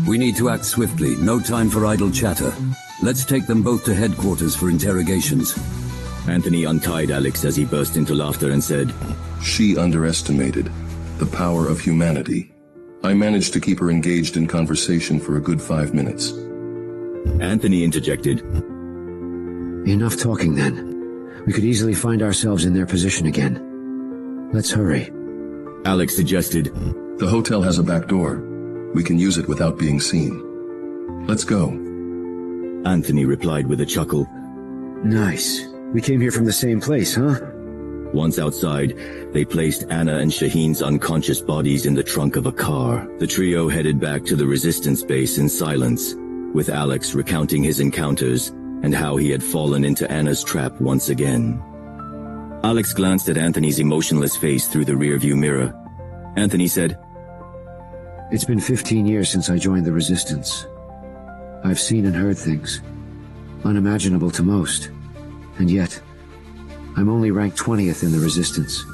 "We need to act swiftly. No time for idle chatter. Let's take them both to headquarters for interrogations." Anthony untied Alex as he burst into laughter and said, "She underestimated the power of humanity. I managed to keep her engaged in conversation for a good 5 minutes." Anthony interjected, "Enough talking then. We could easily find ourselves in their position again. Let's hurry." Alex suggested, "The hotel has a back door. We can use it without being seen. Let's go." Anthony replied with a chuckle, "Nice. We came here from the same place, huh?" Once outside, they placed Anna and Shaheen's unconscious bodies in the trunk of a car. The trio headed back to the Resistance base in silence, with Alex recounting his encounters and how he had fallen into Anna's trap once again. Alex glanced at Anthony's emotionless face through the rearview mirror. Anthony said, "It's been 15 years since I joined the Resistance. I've seen and heard things, unimaginable to most, and yet, I'm only ranked 20th in the Resistance."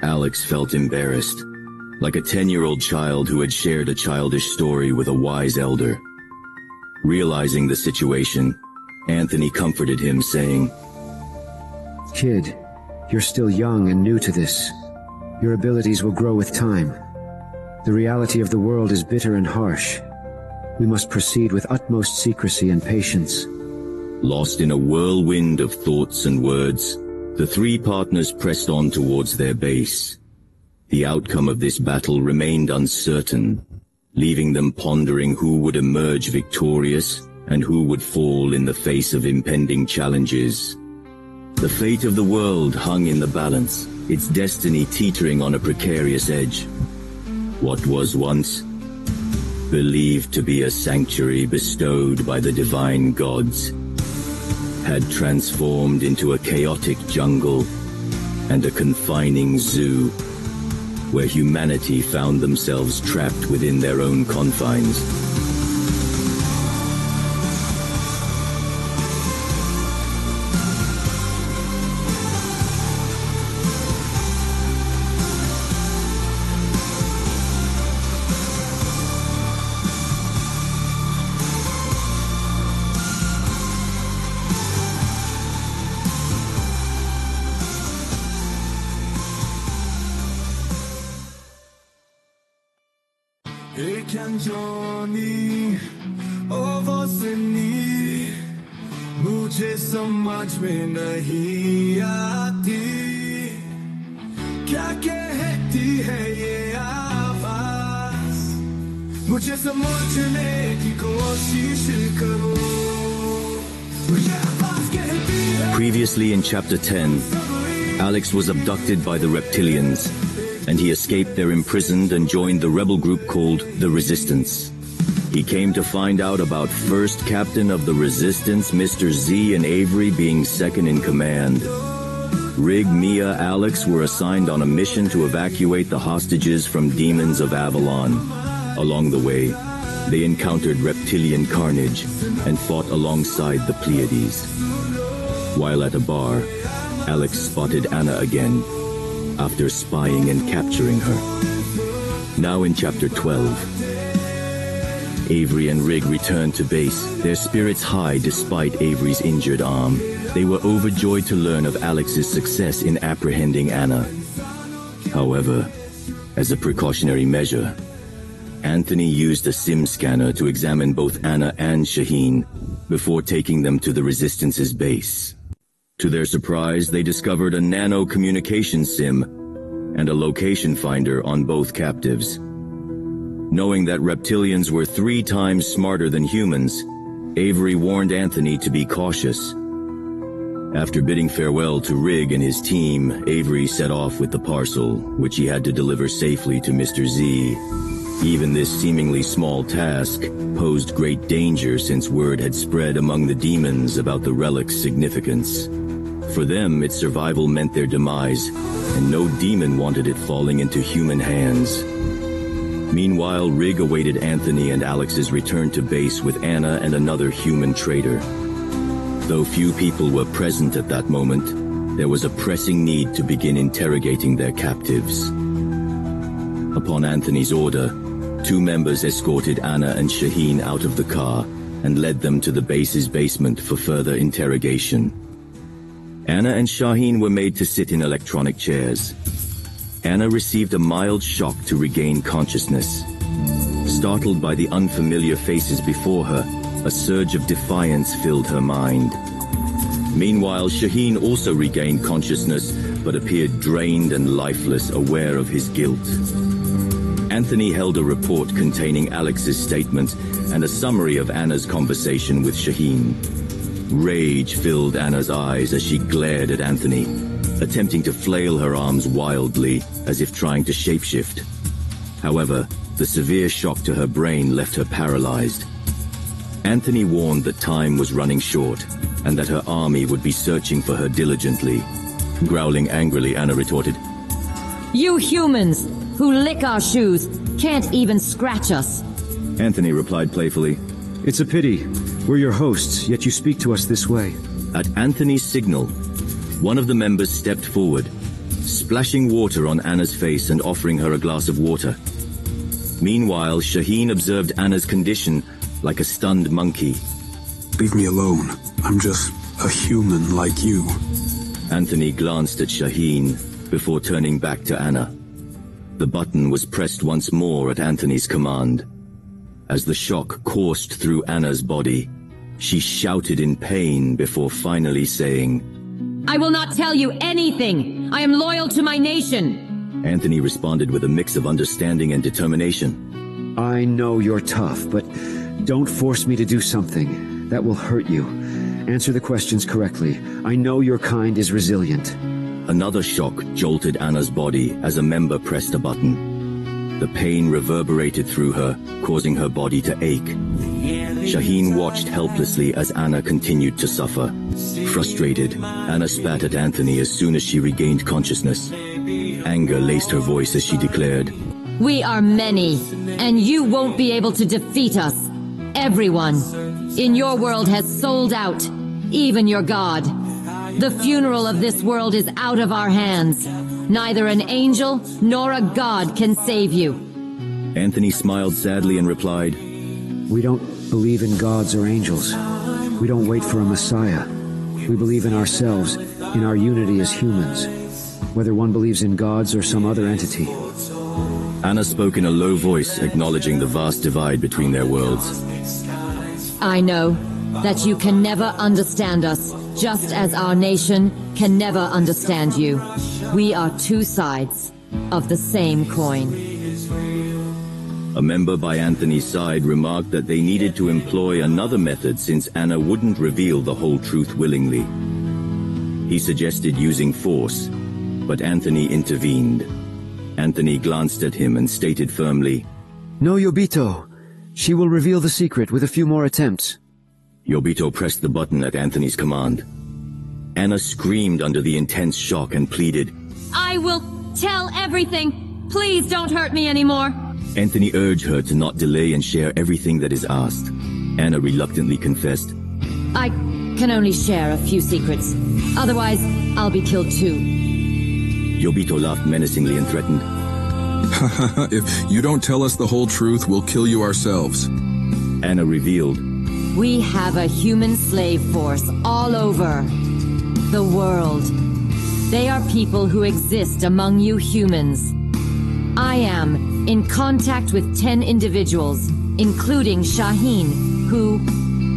Alex felt embarrassed, like a 10-year-old child who had shared a childish story with a wise elder. Realizing the situation, Anthony comforted him, saying, "Kid, you're still young and new to this. Your abilities will grow with time. The reality of the world is bitter and harsh. We must proceed with utmost secrecy and patience." Lost in a whirlwind of thoughts and words, the three partners pressed on towards their base. The outcome of this battle remained uncertain, leaving them pondering who would emerge victorious and who would fall in the face of impending challenges. The fate of the world hung in the balance, its destiny teetering on a precarious edge. What was once believed to be a sanctuary bestowed by the divine gods had transformed into a chaotic jungle and a confining zoo, where humanity found themselves trapped within their own confines. Previously in Chapter 10, Alex was abducted by the reptilians, and he escaped their imprisoned and joined the rebel group called the Resistance. He came to find out about first captain of the Resistance, Mr. Z, and Avery being second in command. Rig, Mia, Alex were assigned on a mission to evacuate the hostages from demons of Avalon. Along the way, they encountered reptilian carnage and fought alongside the Pleiades. While at a bar, Alex spotted Anna again, after spying and capturing her. Now in Chapter 12, Avery and Rig returned to base, their spirits high despite Avery's injured arm. They were overjoyed to learn of Alex's success in apprehending Anna. However, as a precautionary measure, Anthony used a SIM scanner to examine both Anna and Shaheen before taking them to the Resistance's base. To their surprise, they discovered a nano communication SIM and a location finder on both captives. Knowing that reptilians were 3 times smarter than humans, Avery warned Anthony to be cautious. After bidding farewell to Rig and his team, Avery set off with the parcel, which he had to deliver safely to Mr. Z. Even this seemingly small task posed great danger since word had spread among the demons about the relic's significance. For them, its survival meant their demise, and no demon wanted it falling into human hands. Meanwhile, Rig awaited Anthony and Alex's return to base with Anna and another human traitor. Though few people were present at that moment, there was a pressing need to begin interrogating their captives. Upon Anthony's order, 2 members escorted Anna and Shaheen out of the car and led them to the base's basement for further interrogation. Anna and Shaheen were made to sit in electronic chairs. Anna received a mild shock to regain consciousness. Startled by the unfamiliar faces before her, a surge of defiance filled her mind. Meanwhile, Shaheen also regained consciousness, but appeared drained and lifeless, aware of his guilt. Anthony held a report containing Alex's statement and a summary of Anna's conversation with Shaheen. Rage filled Anna's eyes as she glared at Anthony, attempting to flail her arms wildly, as if trying to shapeshift. However, the severe shock to her brain left her paralyzed. Anthony warned that time was running short, and that her army would be searching for her diligently. Growling angrily, Anna retorted, "You humans, who lick our shoes, can't even scratch us." Anthony replied playfully, "It's a pity. We're your hosts, yet you speak to us this way." At Anthony's signal, one of the members stepped forward, splashing water on Anna's face and offering her a glass of water. Meanwhile, Shaheen observed Anna's condition like a stunned monkey. "Leave me alone. I'm just a human like you." Anthony glanced at Shaheen before turning back to Anna. The button was pressed once more at Anthony's command. As the shock coursed through Anna's body, she shouted in pain before finally saying, "I will not tell you anything! I am loyal to my nation!" Anthony responded with a mix of understanding and determination. "I know you're tough, but don't force me to do something. That will hurt you. Answer the questions correctly. I know your kind is resilient." Another shock jolted Anna's body as a member pressed a button. The pain reverberated through her, causing her body to ache. Shaheen watched helplessly as Anna continued to suffer. Frustrated, Anna spat at Anthony as soon as she regained consciousness. Anger laced her voice as she declared, "We are many, and you won't be able to defeat us. Everyone in your world has sold out, even your god. The funeral of this world is out of our hands. Neither an angel nor a god can save you." Anthony smiled sadly and replied, "We don't believe in gods or angels. We don't wait for a messiah. We believe in ourselves, in our unity as humans, whether one believes in gods or some other entity." Anna spoke in a low voice, acknowledging the vast divide between their worlds. "I know that you can never understand us, just as our nation can never understand you. We are two sides of the same coin." A member by Anthony's side remarked that they needed to employ another method since Anna wouldn't reveal the whole truth willingly. He suggested using force, but Anthony intervened. Anthony glanced at him and stated firmly, "No, Yobito. She will reveal the secret with a few more attempts." Yobito pressed the button at Anthony's command. Anna screamed under the intense shock and pleaded, "I will tell everything. Please don't hurt me anymore." Anthony urged her to not delay and share everything that is asked. Anna reluctantly confessed, "I can only share a few secrets. Otherwise, I'll be killed too." Yobito laughed menacingly and threatened, "If you don't tell us the whole truth, we'll kill you ourselves." Anna revealed, "We have a human slave force all over the world. They are people who exist among you humans. I am in contact with 10 individuals, including Shaheen, who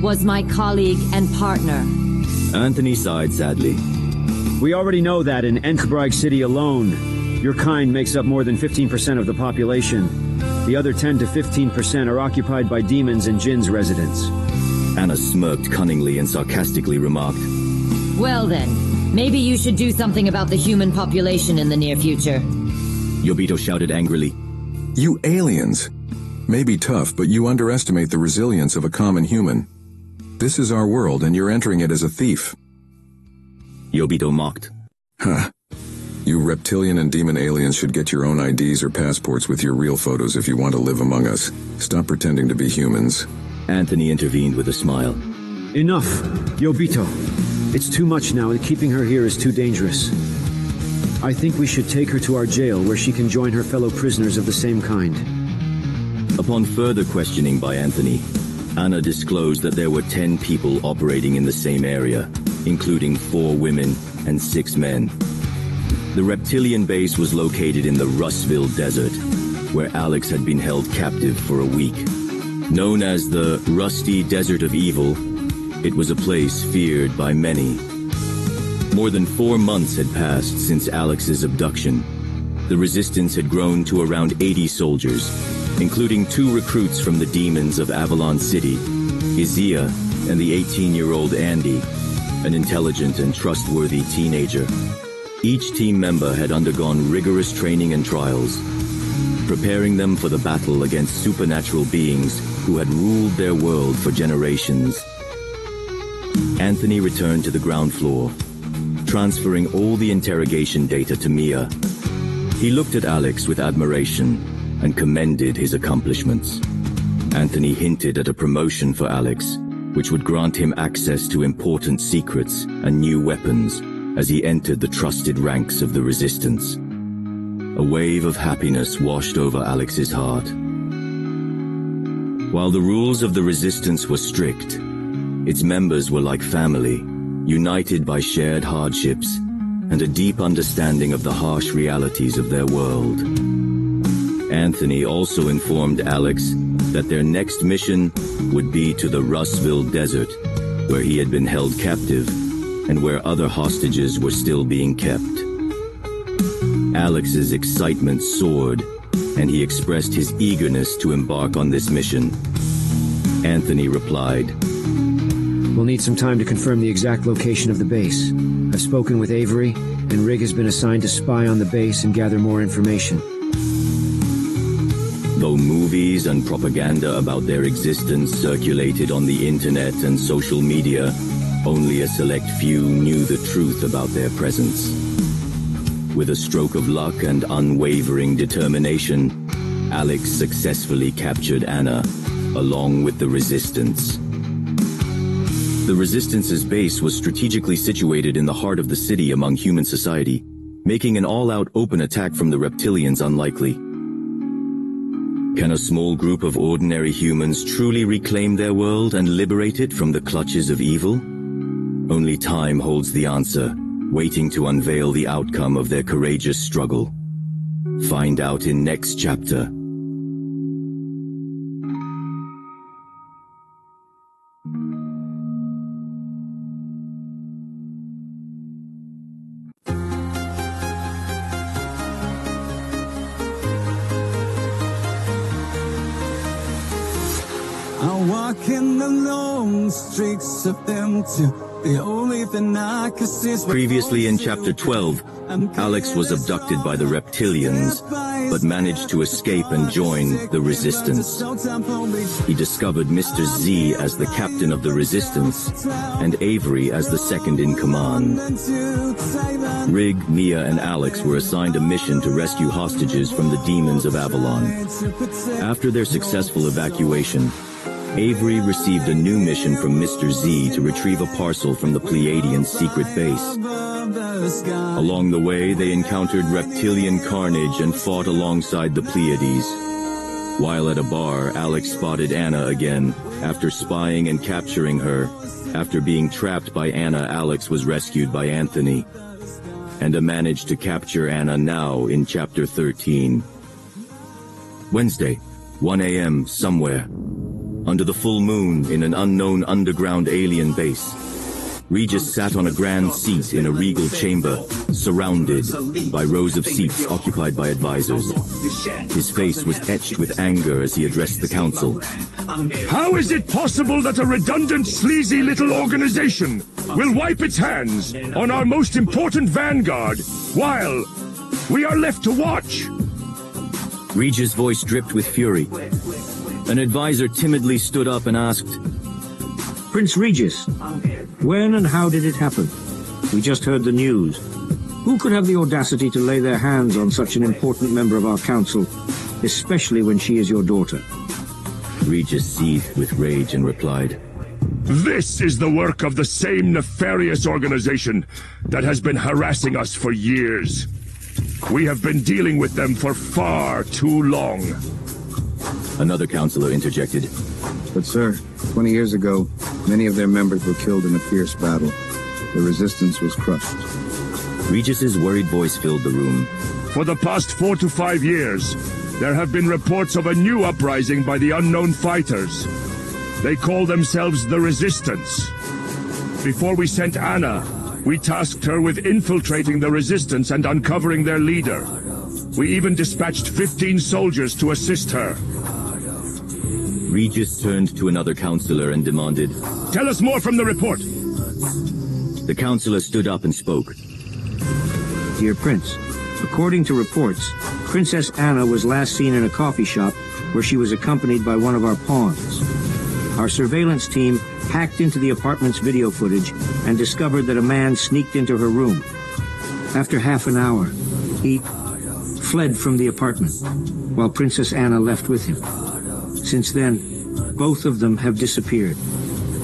was my colleague and partner." Anthony sighed sadly. "We already know that in Enkbrag City alone, your kind makes up more than 15% of the population. The other 10 to 15% are occupied by demons and jinns residents." Anna smirked cunningly and sarcastically remarked, "Well then, maybe you should do something about the human population in the near future." Yobito shouted angrily, "You aliens! May be tough, but you underestimate the resilience of a common human. This is our world, and you're entering it as a thief." Yobito mocked, "Huh. You reptilian and demon aliens should get your own IDs or passports with your real photos if you want to live among us. Stop pretending to be humans." Anthony intervened with a smile. "Enough, Yobito. It's too much now, and keeping her here is too dangerous. I think we should take her to our jail where she can join her fellow prisoners of the same kind." Upon further questioning by Anthony, Anna disclosed that there were 10 people operating in the same area, including 4 women and 6 men. The reptilian base was located in the Russville Desert, where Alex had been held captive for a week. Known as the Rusty Desert of Evil, it was a place feared by many. More than 4 months had passed since Alex's abduction. The resistance had grown to around 80 soldiers, including 2 recruits from the demons of Avalon City, Izia and the 18-year-old Andy, an intelligent and trustworthy teenager. Each team member had undergone rigorous training and trials. preparing them for the battle against supernatural beings who had ruled their world for generations. Anthony returned to the ground floor, transferring all the interrogation data to Mia. He looked at Alex with admiration and commended his accomplishments. Anthony hinted at a promotion for Alex, which would grant him access to important secrets and new weapons as he entered the trusted ranks of the Resistance. A wave of happiness washed over Alex's heart. While the rules of the Resistance were strict, its members were like family, united by shared hardships and a deep understanding of the harsh realities of their world. Anthony also informed Alex that their next mission would be to the Russville Desert, where he had been held captive and where other hostages were still being kept. Alex's excitement soared, and he expressed his eagerness to embark on this mission. Anthony replied, "We'll need some time to confirm the exact location of the base. I've spoken with Avery, and Rig has been assigned to spy on the base and gather more information." Though movies and propaganda about their existence circulated on the internet and social media, only a select few knew the truth about their presence. With a stroke of luck and unwavering determination, Alex successfully captured Anna, along with the Resistance. The Resistance's base was strategically situated in the heart of the city among human society, making an all-out open attack from the reptilians unlikely. Can a small group of ordinary humans truly reclaim their world and liberate it from the clutches of evil? Only time holds the answer, waiting to unveil the outcome of their courageous struggle. Find out in next chapter. I walk in the long streets of empty. The only thing I can see is Previously in Chapter 12, Alex was abducted by the reptilians, but managed to escape and join the Resistance. He discovered Mr. Z as the captain of the Resistance, and Avery as the second in command. Rig, Mia, and Alex were assigned a mission to rescue hostages from the demons of Avalon. After their successful evacuation, Avery received a new mission from Mr. Z to retrieve a parcel from the Pleiadians' secret base. Along the way, they encountered reptilian carnage and fought alongside the Pleiades. While at a bar, Alex spotted Anna again. After spying and capturing her, after being trapped by Anna, Alex was rescued by Anthony. And managed to capture Anna now in Chapter 13. Wednesday, 1 a.m. somewhere. Under the full moon in an unknown underground alien base, Regis sat on a grand seat in a regal chamber, surrounded by rows of seats occupied by advisors. His face was etched with anger as he addressed the council. How is it possible that a redundant, sleazy little organization will wipe its hands on our most important vanguard while we are left to watch? Regis' voice dripped with fury. An advisor timidly stood up and asked, Prince Regis, when and how did it happen? We just heard the news. Who could have the audacity to lay their hands on such an important member of our council, especially when she is your daughter? Regis seethed with rage and replied, This is the work of the same nefarious organization that has been harassing us for years. We have been dealing with them for far too long. Another counselor interjected. But sir, 20 years ago, many of their members were killed in a fierce battle. The resistance was crushed. Regis's worried voice filled the room. For the past 4 to 5 years, there have been reports of a new uprising by the unknown fighters. They call themselves the Resistance. Before we sent Anna, we tasked her with infiltrating the Resistance and uncovering their leader. We even dispatched 15 soldiers to assist her. Regis turned to another counselor and demanded, Tell us more from the report! The counselor stood up and spoke. Dear Prince, According to reports, Princess Anna was last seen in a coffee shop where she was accompanied by one of our pawns. Our surveillance team hacked into the apartment's video footage and discovered that a man sneaked into her room. After half an hour, he fled from the apartment, while Princess Anna left with him. Since then, both of them have disappeared.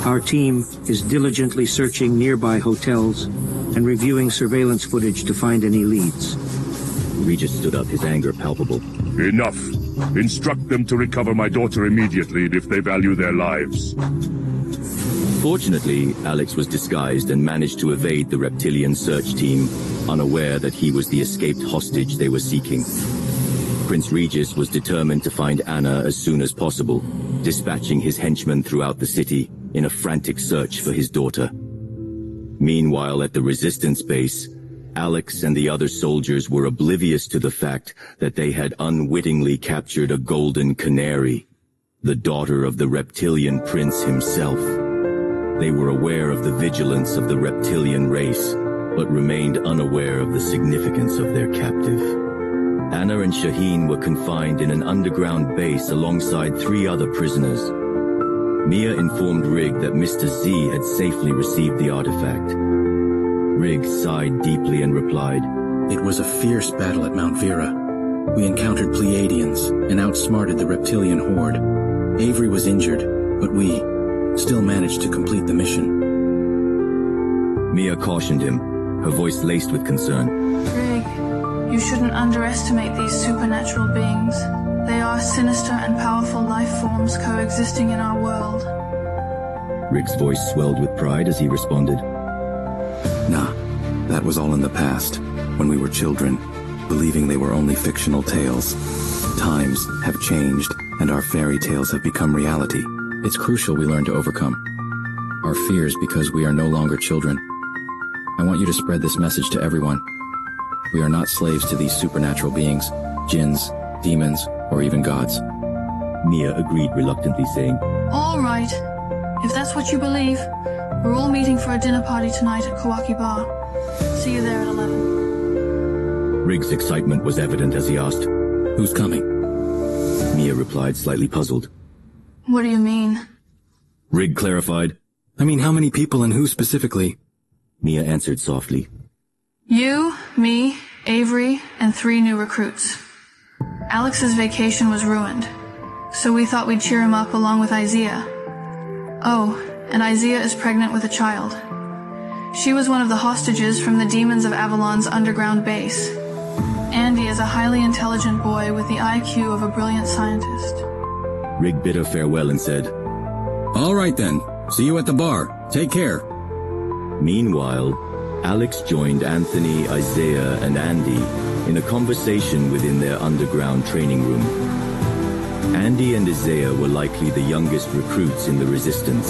Our team is diligently searching nearby hotels and reviewing surveillance footage to find any leads. Regis stood up, his anger palpable. Enough. Instruct them to recover my daughter immediately if they value their lives. Fortunately, Alex was disguised and managed to evade the reptilian search team, unaware that he was the escaped hostage they were seeking. Prince Regis was determined to find Anna as soon as possible, dispatching his henchmen throughout the city in a frantic search for his daughter. Meanwhile, at the resistance base, Alex and the other soldiers were oblivious to the fact that they had unwittingly captured a golden canary, the daughter of the reptilian prince himself. They were aware of the vigilance of the reptilian race, but remained unaware of the significance of their captive. Anna and Shaheen were confined in an underground base alongside 3 other prisoners. Mia informed Rig that Mr. Z had safely received the artifact. Rig sighed deeply and replied, "It was a fierce battle at Mount Vera. We encountered Pleiadians and outsmarted the reptilian horde. Avery was injured, but we still managed to complete the mission." Mia cautioned him, her voice laced with concern. Rig, you shouldn't underestimate these supernatural beings. They are sinister and powerful life forms coexisting in our world. Rig's voice swelled with pride as he responded, "Nah, that was all in the past, when we were children, believing they were only fictional tales. Times have changed, and our fairy tales have become reality. It's crucial we learn to overcome our fears because we are no longer children. I want you to spread this message to everyone. We are not slaves to these supernatural beings, jinns, demons, or even gods." Mia agreed reluctantly, saying, All right. If that's what you believe, we're all meeting for a dinner party tonight at Kawaki Bar. See you there at 11. Rig's excitement was evident as he asked, "Who's coming?" Mia replied, slightly puzzled. What do you mean? Rig clarified, "I mean, how many people and who specifically?" Mia answered softly, You, me, Avery, and 3 new recruits. Alex's vacation was ruined, so we thought we'd cheer him up along with Isaiah. Oh, and Isaiah is pregnant with a child. She was one of the hostages from the Demons of Avalon's underground base. Andy is a highly intelligent boy with the IQ of a brilliant scientist. Rig bid her farewell and said, "All right then. See you at the bar. Take care." Meanwhile, Alex joined Anthony, Isaiah, and Andy in a conversation within their underground training room. Andy and Isaiah were likely the youngest recruits in the Resistance.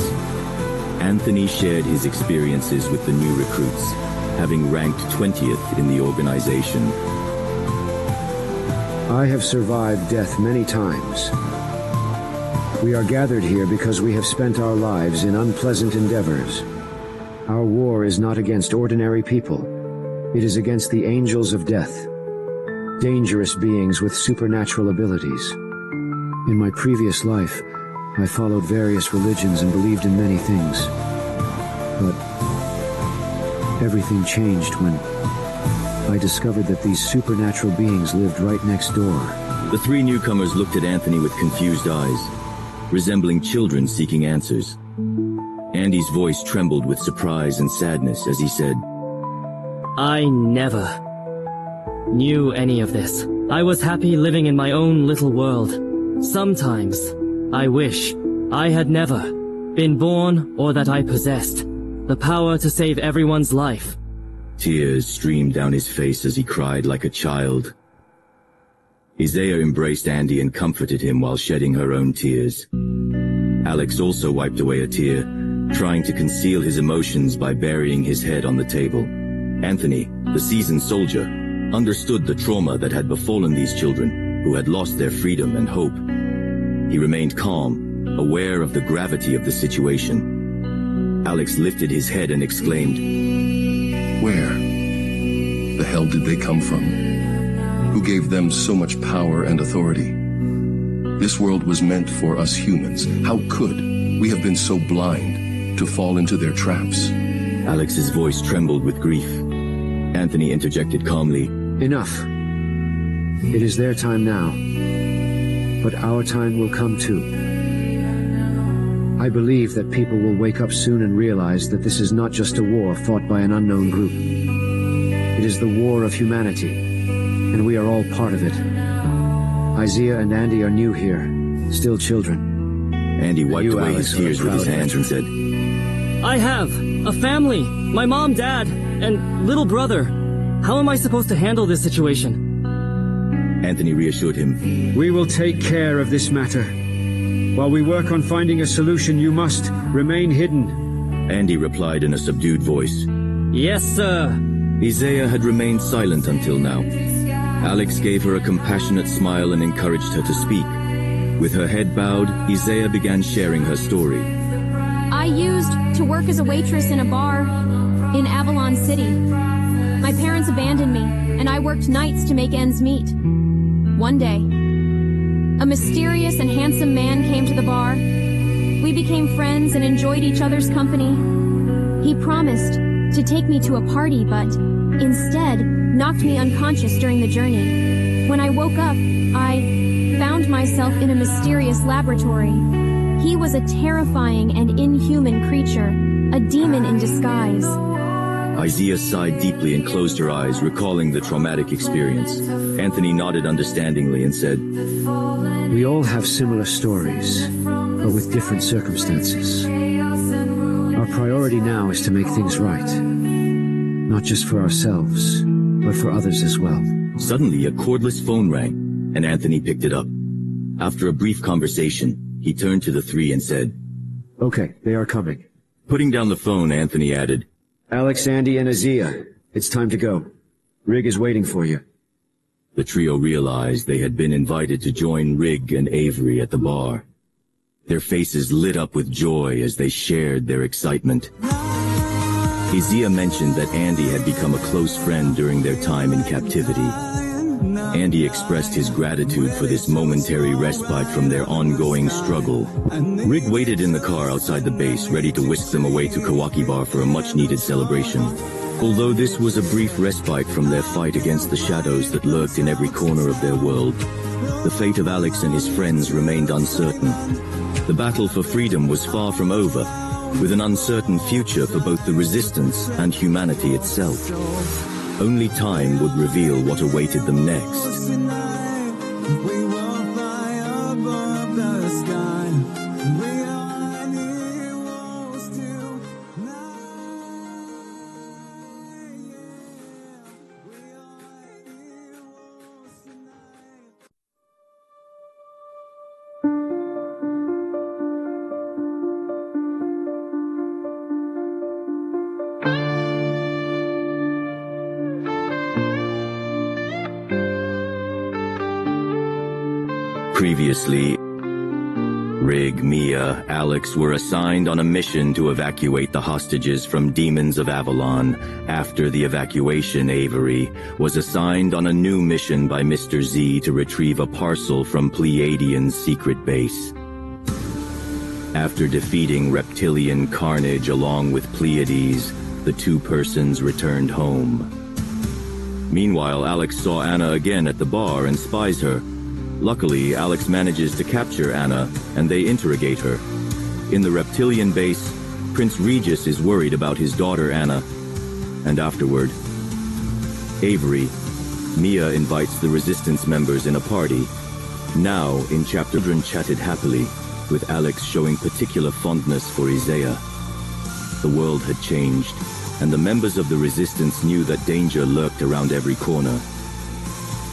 Anthony shared his experiences with the new recruits, having ranked 20th in the organization. I have survived death many times. We are gathered here because we have spent our lives in unpleasant endeavors. Our war is not against ordinary people. It is against the angels of death, dangerous beings with supernatural abilities. In my previous life, I followed various religions and believed in many things. But everything changed when I discovered that these supernatural beings lived right next door. The 3 newcomers looked at Anthony with confused eyes, resembling children seeking answers. Andy's voice trembled with surprise and sadness as he said, I never knew any of this. I was happy living in my own little world. Sometimes I wish I had never been born or that I possessed the power to save everyone's life. Tears streamed down his face as he cried like a child. Isaiah embraced Andy and comforted him while shedding her own tears. Alex also wiped away a tear, trying to conceal his emotions by burying his head on the table. Anthony, the seasoned soldier, understood the trauma that had befallen these children, who had lost their freedom and hope. He remained calm, aware of the gravity of the situation. Alex lifted his head and exclaimed, "Where the hell did they come from?" Who gave them so much power and authority? This world was meant for us humans. How could we have been so blind to fall into their traps? Alex's voice trembled with grief. Anthony interjected calmly. Enough. It is their time now. But our time will come too. I believe that people will wake up soon and realize that this is not just a war fought by an unknown group. It is the war of humanity, and we are all part of it. Isaiah and Andy are new here, still children. Andy wiped away his tears with his hands and said, I have a family, my mom, dad, and little brother. How am I supposed to handle this situation? Anthony reassured him. We will take care of this matter. While we work on finding a solution, you must remain hidden. Andy replied in a subdued voice. Yes, sir. Isaiah had remained silent until now. Alex gave her a compassionate smile and encouraged her to speak. With her head bowed, Isaiah began sharing her story. I used to work as a waitress in a bar in Avalon City. My parents abandoned me, and I worked nights to make ends meet. One day, a mysterious and handsome man came to the bar. We became friends and enjoyed each other's company. He promised to take me to a party, but instead knocked me unconscious during the journey. When I woke up, I found myself in a mysterious laboratory. He was a terrifying and inhuman creature, a demon in disguise. Isaiah sighed deeply and closed her eyes, recalling the traumatic experience. Anthony nodded understandingly and said, We all have similar stories, but with different circumstances. Our priority now is to make things right. Not just for ourselves, but for others as well. Suddenly, a cordless phone rang, and Anthony picked it up. After a brief conversation, he turned to the three and said, Okay, they are coming. Putting down the phone, Anthony added, Alex, Andy, and Isaiah, it's time to go. Rig is waiting for you. The trio realized they had been invited to join Rig and Avery at the bar. Their faces lit up with joy as they shared their excitement. Isaiah mentioned that Andy had become a close friend during their time in captivity. Andy expressed his gratitude for this momentary respite from their ongoing struggle. Rig waited in the car outside the base, ready to whisk them away to Kawaki Bar for a much-needed celebration. Although this was a brief respite from their fight against the shadows that lurked in every corner of their world, the fate of Alex and his friends remained uncertain. The battle for freedom was far from over, with an uncertain future for both the Resistance and humanity itself. Only time would reveal what awaited them next. Previously, Rig, Mia, Alex were assigned on a mission to evacuate the hostages from Demons of Avalon. After the evacuation, Avery was assigned on a new mission by Mr. Z to retrieve a parcel from Pleiadian's secret base. After defeating reptilian carnage along with Pleiades, the two persons returned home. Meanwhile, Alex saw Anna again at the bar and spies her. Luckily, Alex manages to capture Anna, and they interrogate her. In the reptilian base, Prince Regis is worried about his daughter Anna, and afterward, Avery, Mia invites the Resistance members in a party. Now, in chapter, children chatted happily, with Alex showing particular fondness for Isaiah. The world had changed, and the members of the Resistance knew that danger lurked around every corner.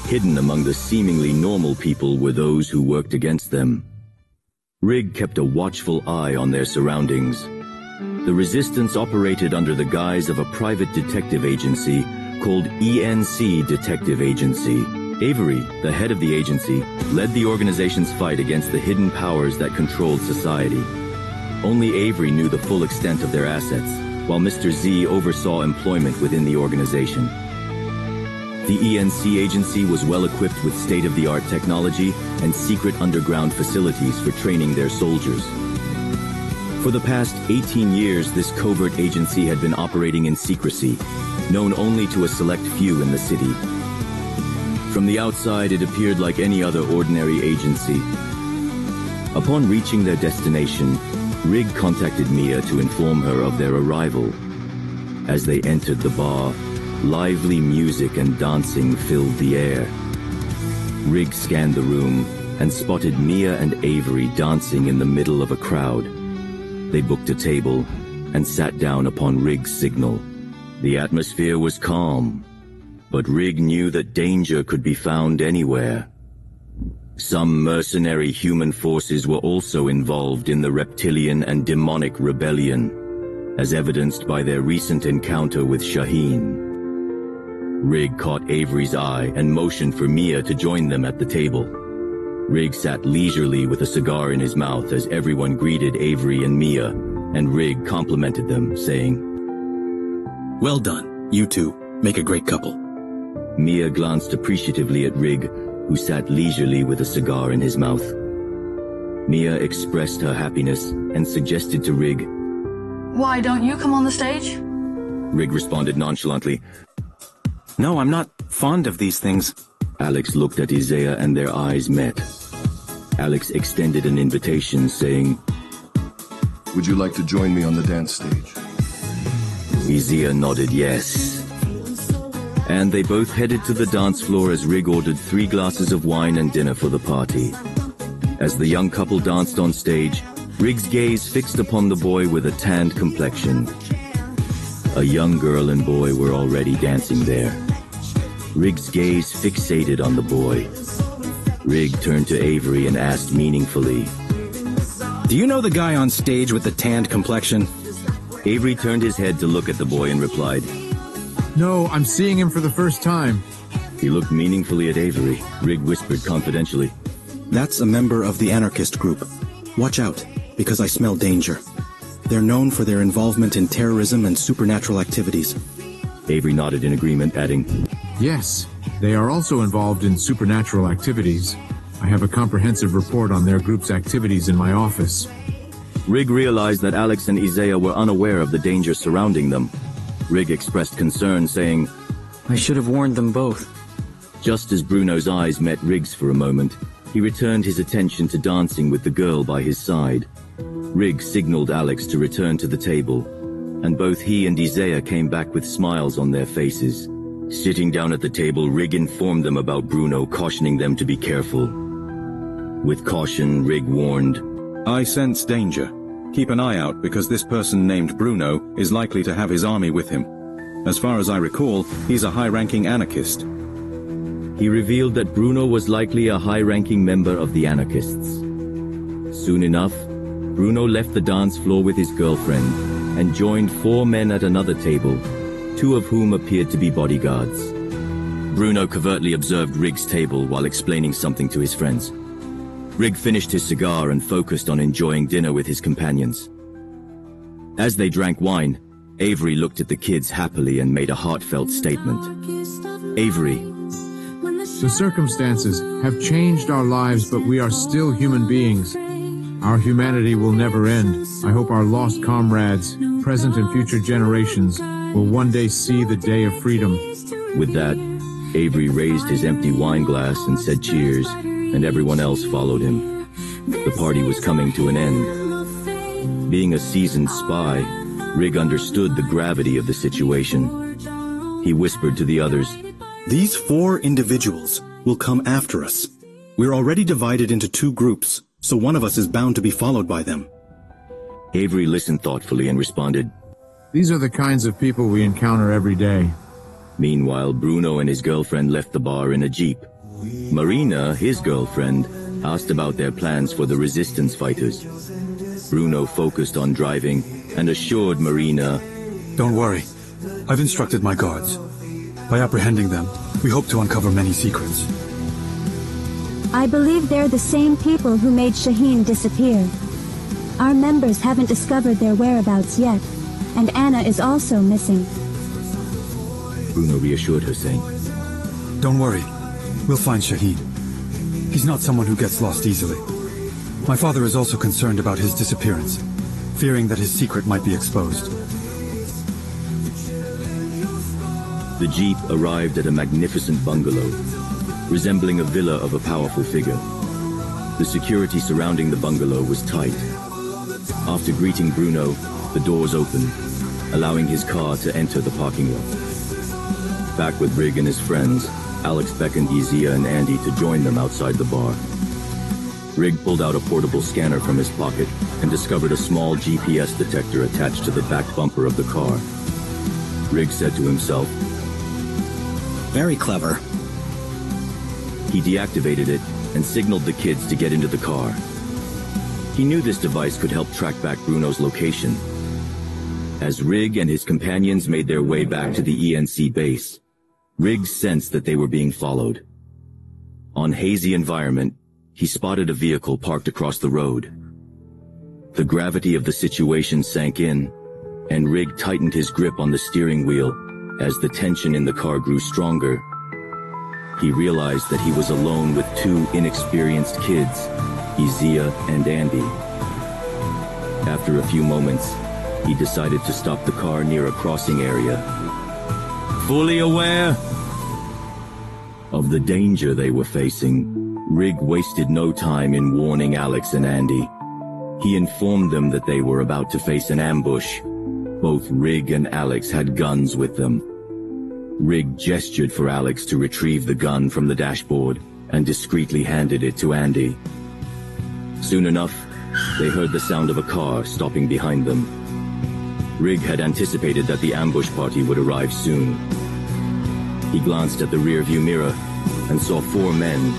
Hidden among the seemingly normal people were those who worked against them. Rig kept a watchful eye on their surroundings. The Resistance operated under the guise of a private detective agency called ENC Detective Agency. Avery, the head of the agency, led the organization's fight against the hidden powers that controlled society. Only Avery knew the full extent of their assets, while Mr. Z oversaw employment within the organization. The ENC agency was well equipped with state-of-the-art technology and secret underground facilities for training their soldiers. For the past 18 years, this covert agency had been operating in secrecy, known only to a select few in the city. From the outside, it appeared like any other ordinary agency. Upon reaching their destination, Rig contacted Mia to inform her of their arrival. As they entered the bar, lively music and dancing filled the air. Rig scanned the room and spotted Mia and Avery dancing in the middle of a crowd. They booked a table and sat down upon Rig's signal. The atmosphere was calm, but Rig knew that danger could be found anywhere. Some mercenary human forces were also involved in the reptilian and demonic rebellion, as evidenced by their recent encounter with Shaheen. Rig caught Avery's eye and motioned for Mia to join them at the table. Rig sat leisurely with a cigar in his mouth as everyone greeted Avery and Mia, and Rig complimented them, saying, "Well done. You two make a great couple." Mia glanced appreciatively at Rig, who sat leisurely with a cigar in his mouth. Mia expressed her happiness and suggested to Rig, Why don't you come on the stage? Rig responded nonchalantly, "No, I'm not fond of these things." Alex looked at Isaiah and their eyes met. Alex extended an invitation, saying, "Would you like to join me on the dance stage?" Isaiah nodded yes. And they both headed to the dance floor as Rig ordered 3 glasses of wine and dinner for the party. As the young couple danced on stage, Rig's gaze fixed upon the boy with a tanned complexion. A young girl and boy were already dancing there. Rig's gaze fixated on the boy. Rig turned to Avery and asked meaningfully, "Do you know the guy on stage with the tanned complexion?" Avery turned his head to look at the boy and replied, "No, I'm seeing him for the first time." He looked meaningfully at Avery. Rig whispered confidentially, "That's a member of the anarchist group. Watch out, because I smell danger. They're known for their involvement in terrorism and supernatural activities." Avery nodded in agreement, adding, "Yes, they are also involved in supernatural activities. I have a comprehensive report on their group's activities in my office." Rig realized that Alex and Isaiah were unaware of the danger surrounding them. Rig expressed concern, saying, "I should have warned them both." Just as Bruno's eyes met Rig's for a moment, he returned his attention to dancing with the girl by his side. Rig signaled Alex to return to the table, and both he and Isaiah came back with smiles on their faces. Sitting down at the table, Rig informed them about Bruno, cautioning them to be careful. With caution, Rig warned, "I sense danger. Keep an eye out because this person named Bruno is likely to have his army with him. As far as I recall, he's a high-ranking anarchist." He revealed that Bruno was likely a high-ranking member of the anarchists. Soon enough, Bruno left the dance floor with his girlfriend and joined 4 men at another table, 2 of whom appeared to be bodyguards. Bruno covertly observed Rig's table while explaining something to his friends. Rig finished his cigar and focused on enjoying dinner with his companions. As they drank wine, Avery looked at the kids happily and made a heartfelt statement. Avery, "The circumstances have changed our lives, but we are still human beings. Our humanity will never end. I hope our lost comrades, present and future generations, will one day see the day of freedom." With that, Avery raised his empty wine glass and said cheers, and everyone else followed him. The party was coming to an end. Being a seasoned spy, Rig understood the gravity of the situation. He whispered to the others, "These 4 individuals will come after us. We're already divided into 2 groups, so one of us is bound to be followed by them." Avery listened thoughtfully and responded, "These are the kinds of people we encounter every day." Meanwhile, Bruno and his girlfriend left the bar in a jeep. Marina, his girlfriend, asked about their plans for the resistance fighters. Bruno focused on driving and assured Marina, "Don't worry. I've instructed my guards. By apprehending them, we hope to uncover many secrets." I believe they're the same people who made Shaheen disappear. Our members haven't discovered their whereabouts yet, and Anna is also missing. Bruno reassured her, saying, Don't worry. We'll find Shaheen. He's not someone who gets lost easily. My father is also concerned about his disappearance, fearing that his secret might be exposed. The jeep arrived at a magnificent bungalow, resembling a villa of a powerful figure. The security surrounding the bungalow was tight. After greeting Bruno, the doors opened, allowing his car to enter the parking lot. Back with Rig and his friends, Alex beckoned Izia and Andy to join them outside the bar. Rig pulled out a portable scanner from his pocket and discovered a small GPS detector attached to the back bumper of the car. Rig said to himself, "Very clever." He deactivated it and signaled the kids to get into the car. He knew this device could help track back Bruno's location. As Rig and his companions made their way back to the ENC base, Rig sensed that they were being followed. On hazy environment, he spotted a vehicle parked across the road. The gravity of the situation sank in, and Rig tightened his grip on the steering wheel as the tension in the car grew stronger. He realized that he was alone with two inexperienced kids, Izia and Andy. After a few moments, he decided to stop the car near a crossing area. Fully aware of the danger they were facing, Rig wasted no time in warning Alex and Andy. He informed them that they were about to face an ambush. Both Rig and Alex had guns with them. Rig gestured for Alex to retrieve the gun from the dashboard and discreetly handed it to Andy. Soon enough, they heard the sound of a car stopping behind them. Rig had anticipated that the ambush party would arrive soon. He glanced at the rearview mirror and saw 4 men,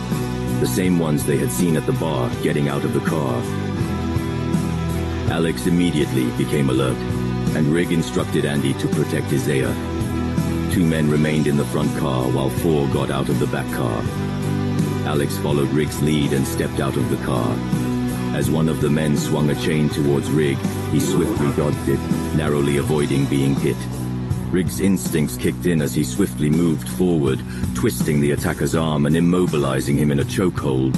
the same ones they had seen at the bar, getting out of the car. Alex immediately became alert, and Rig instructed Andy to protect Izia. 2 men remained in the front car while 4 got out of the back car. Alex followed Rig's lead and stepped out of the car. As one of the men swung a chain towards Rig, he swiftly dodged it, narrowly avoiding being hit. Rig's instincts kicked in as he swiftly moved forward, twisting the attacker's arm and immobilizing him in a chokehold.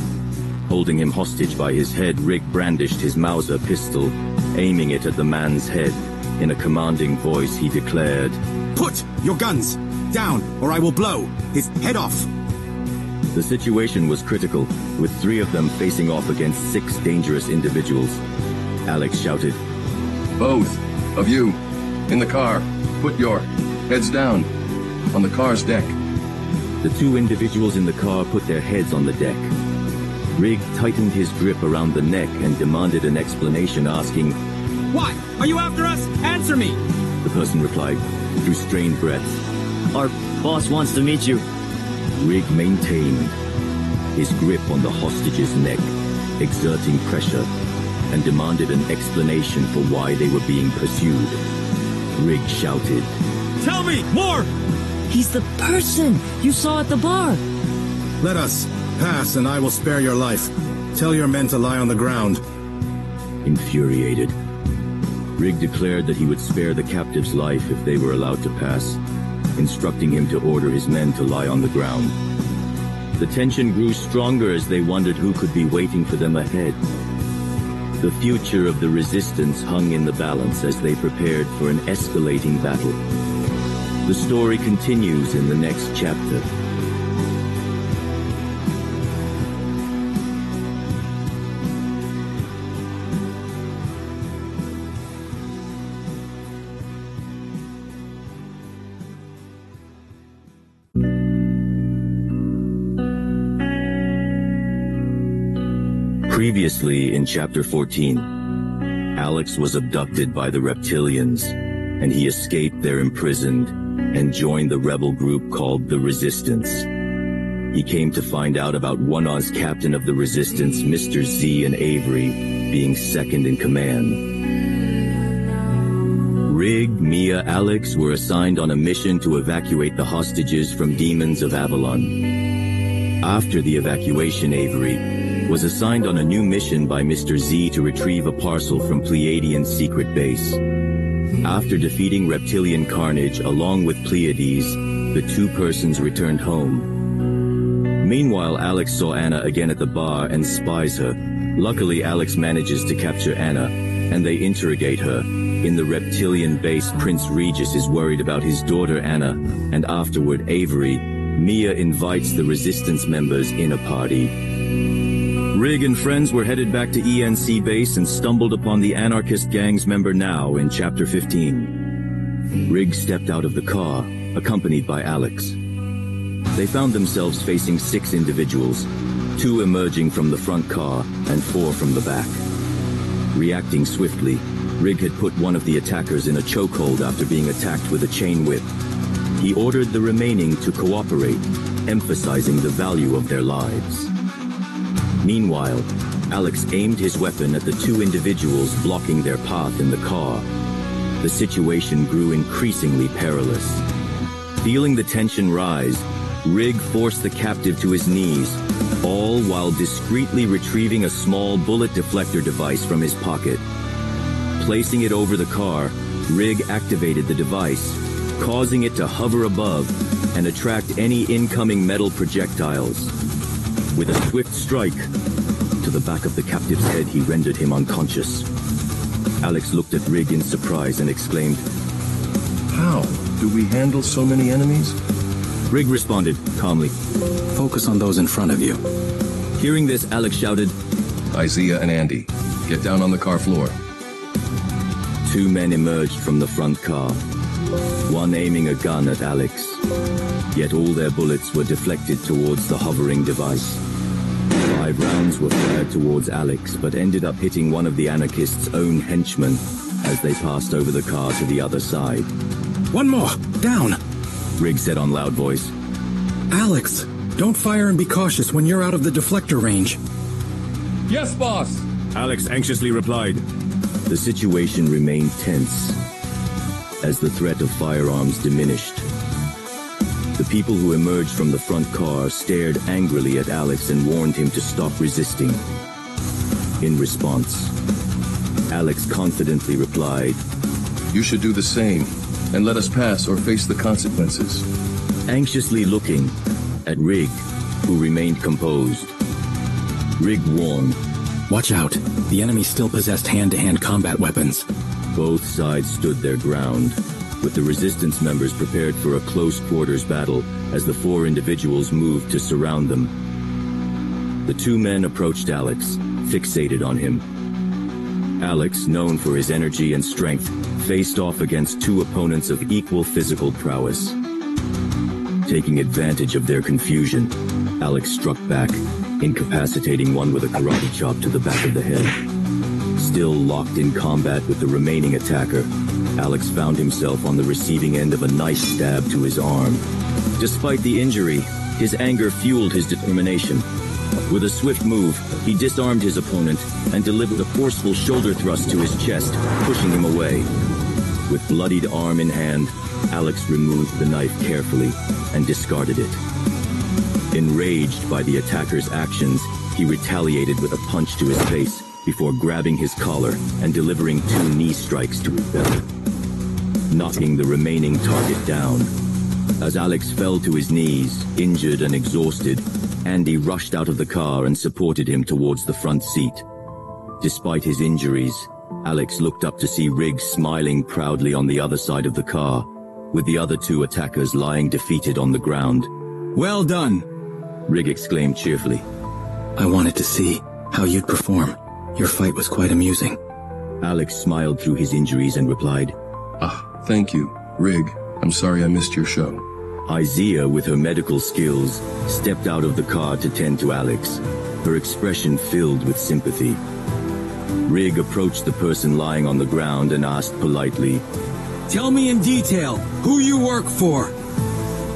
Holding him hostage by his head, Rig brandished his Mauser pistol, aiming it at the man's head. In a commanding voice, he declared, "Put your guns down, or I will blow his head off." The situation was critical, with 3 of them facing off against 6 dangerous individuals. Alex shouted, "Both of you, in the car, put your heads down, on the car's deck." The 2 individuals in the car put their heads on the deck. Rig tightened his grip around the neck and demanded an explanation, asking, "Why? Are you after us? Answer me!" The person replied, through strained breaths, "Our boss wants to meet you." Rig maintained his grip on the hostage's neck, exerting pressure, and demanded an explanation for why they were being pursued. Rig shouted, "Tell me more!" "He's the person you saw at the bar." "Let us pass and I will spare your life. Tell your men to lie on the ground." Infuriated, Rig declared that he would spare the captive's life if they were allowed to pass, instructing him to order his men to lie on the ground. The tension grew stronger as they wondered who could be waiting for them ahead. The future of the resistance hung in the balance as they prepared for an escalating battle. The story continues in the next chapter. Previously in Chapter 14, Alex was abducted by the reptilians, and he escaped their imprisoned and joined the rebel group called the Resistance. He came to find out about One Oz captain of the Resistance, Mr. Z and Avery, being second in command. Rig, Mia, Alex were assigned on a mission to evacuate the hostages from demons of Avalon. After the evacuation, Avery was assigned on a new mission by Mr. Z to retrieve a parcel from Pleiadian's secret base. After defeating reptilian carnage along with Pleiades, the 2 persons returned home, Meanwhile, Alex saw Anna again at the bar and spies her. Luckily, Alex manages to capture Anna, and they interrogate her. In the reptilian base, Prince Regis is worried about his daughter Anna, and afterward, Avery. Mia invites the Resistance members in a party. Rig and friends were headed back to ENC base and stumbled upon the anarchist gang's member Now in Chapter 15. Rig stepped out of the car, accompanied by Alex. They found themselves facing 6 individuals, 2 emerging from the front car and 4 from the back. Reacting swiftly, Rig had put one of the attackers in a chokehold after being attacked with a chain whip. He ordered the remaining to cooperate, emphasizing the value of their lives. Meanwhile, Alex aimed his weapon at the 2 individuals blocking their path in the car. The situation grew increasingly perilous. Feeling the tension rise, Rig forced the captive to his knees, all while discreetly retrieving a small bullet deflector device from his pocket. Placing it over the car, Rig activated the device, causing it to hover above and attract any incoming metal projectiles. With a swift strike to the back of the captive's head, he rendered him unconscious. Alex looked at Rig in surprise and exclaimed, "How do we handle so many enemies?" Rig responded calmly, "Focus on those in front of you." Hearing this, Alex shouted, "Isaiah and Andy, get down on the car floor." 2 men emerged from the front car, one aiming a gun at Alex. Yet all their bullets were deflected towards the hovering device. 5 rounds were fired towards Alex, but ended up hitting one of the anarchists' own henchmen as they passed over the car to the other side. "One more! Down!" Rig said on loud voice. "Alex, don't fire and be cautious when you're out of the deflector range." "Yes, boss!" Alex anxiously replied. The situation remained tense as the threat of firearms diminished. The people who emerged from the front car stared angrily at Alex and warned him to stop resisting. In response, Alex confidently replied, "You should do the same, and let us pass or face the consequences." Anxiously looking at Rig, who remained composed. Rig warned, "Watch out. The enemy still possessed hand-to-hand combat weapons." Both sides stood their ground, with the Resistance members prepared for a close-quarters battle as the 4 individuals moved to surround them. The 2 men approached Alex, fixated on him. Alex, known for his energy and strength, faced off against 2 opponents of equal physical prowess. Taking advantage of their confusion, Alex struck back, incapacitating one with a karate chop to the back of the head. Still locked in combat with the remaining attacker, Alex found himself on the receiving end of a knife stab to his arm. Despite the injury, his anger fueled his determination. With a swift move, he disarmed his opponent and delivered a forceful shoulder thrust to his chest, pushing him away. With bloodied arm in hand, Alex removed the knife carefully and discarded it. Enraged by the attacker's actions, he retaliated with a punch to his face before grabbing his collar and delivering 2 knee strikes to his belly, knocking the remaining target down. As Alex fell to his knees, injured and exhausted, Andy rushed out of the car and supported him towards the front seat. Despite his injuries, Alex looked up to see Rig smiling proudly on the other side of the car, with the other 2 attackers lying defeated on the ground. "Well done!" Rig exclaimed cheerfully. "I wanted to see how you'd perform. Your fight was quite amusing." Alex smiled through his injuries and replied, Thank you. Rig, I'm sorry I missed your show." Isaiah, with her medical skills, stepped out of the car to tend to Alex, her expression filled with sympathy. Rig approached the person lying on the ground and asked politely, "Tell me in detail who you work for."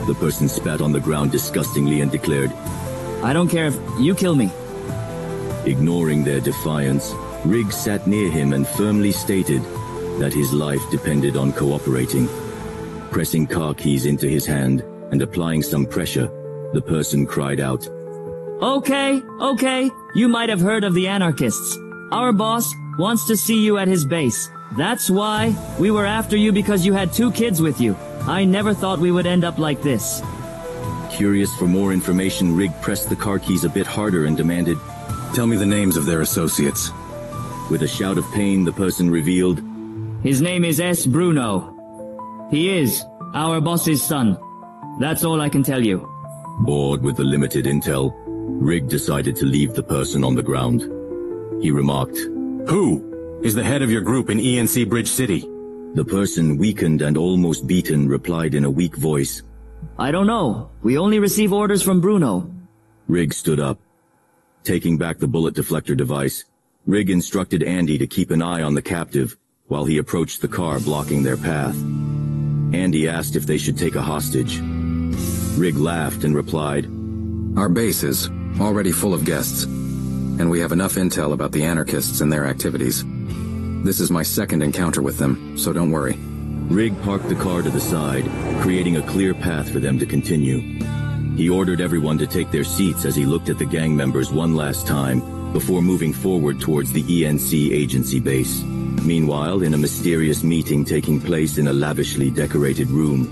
The person spat on the ground disgustingly and declared, "I don't care if you kill me." Ignoring their defiance, Rig sat near him and firmly stated that his life depended on cooperating. Pressing car keys into his hand and applying some pressure, the person cried out, Okay, you might have heard of the anarchists. Our boss wants to see you at his base. That's why we were after you, because you had 2 kids with you. I never thought we would end up like this." Curious for more information, Rig pressed the car keys a bit harder and demanded, "Tell me the names of their associates." With a shout of pain, the person revealed, "His name is S. Bruno. He is our boss's son. That's all I can tell you." Bored with the limited intel, Rig decided to leave the person on the ground. He remarked, "Who is the head of your group in ENC Bridge City?" The person, weakened and almost beaten, replied in a weak voice, "I don't know. We only receive orders from Bruno." Rig stood up. Taking back the bullet deflector device, Rig instructed Andy to keep an eye on the captive while he approached the car blocking their path. Andy asked if they should take a hostage. Rig laughed and replied, "Our base is already full of guests, and we have enough intel about the anarchists and their activities. This is my second encounter with them, so don't worry." Rig parked the car to the side, creating a clear path for them to continue. He ordered everyone to take their seats as he looked at the gang members one last time before moving forward towards the ENC agency base. Meanwhile, in a mysterious meeting taking place in a lavishly decorated room,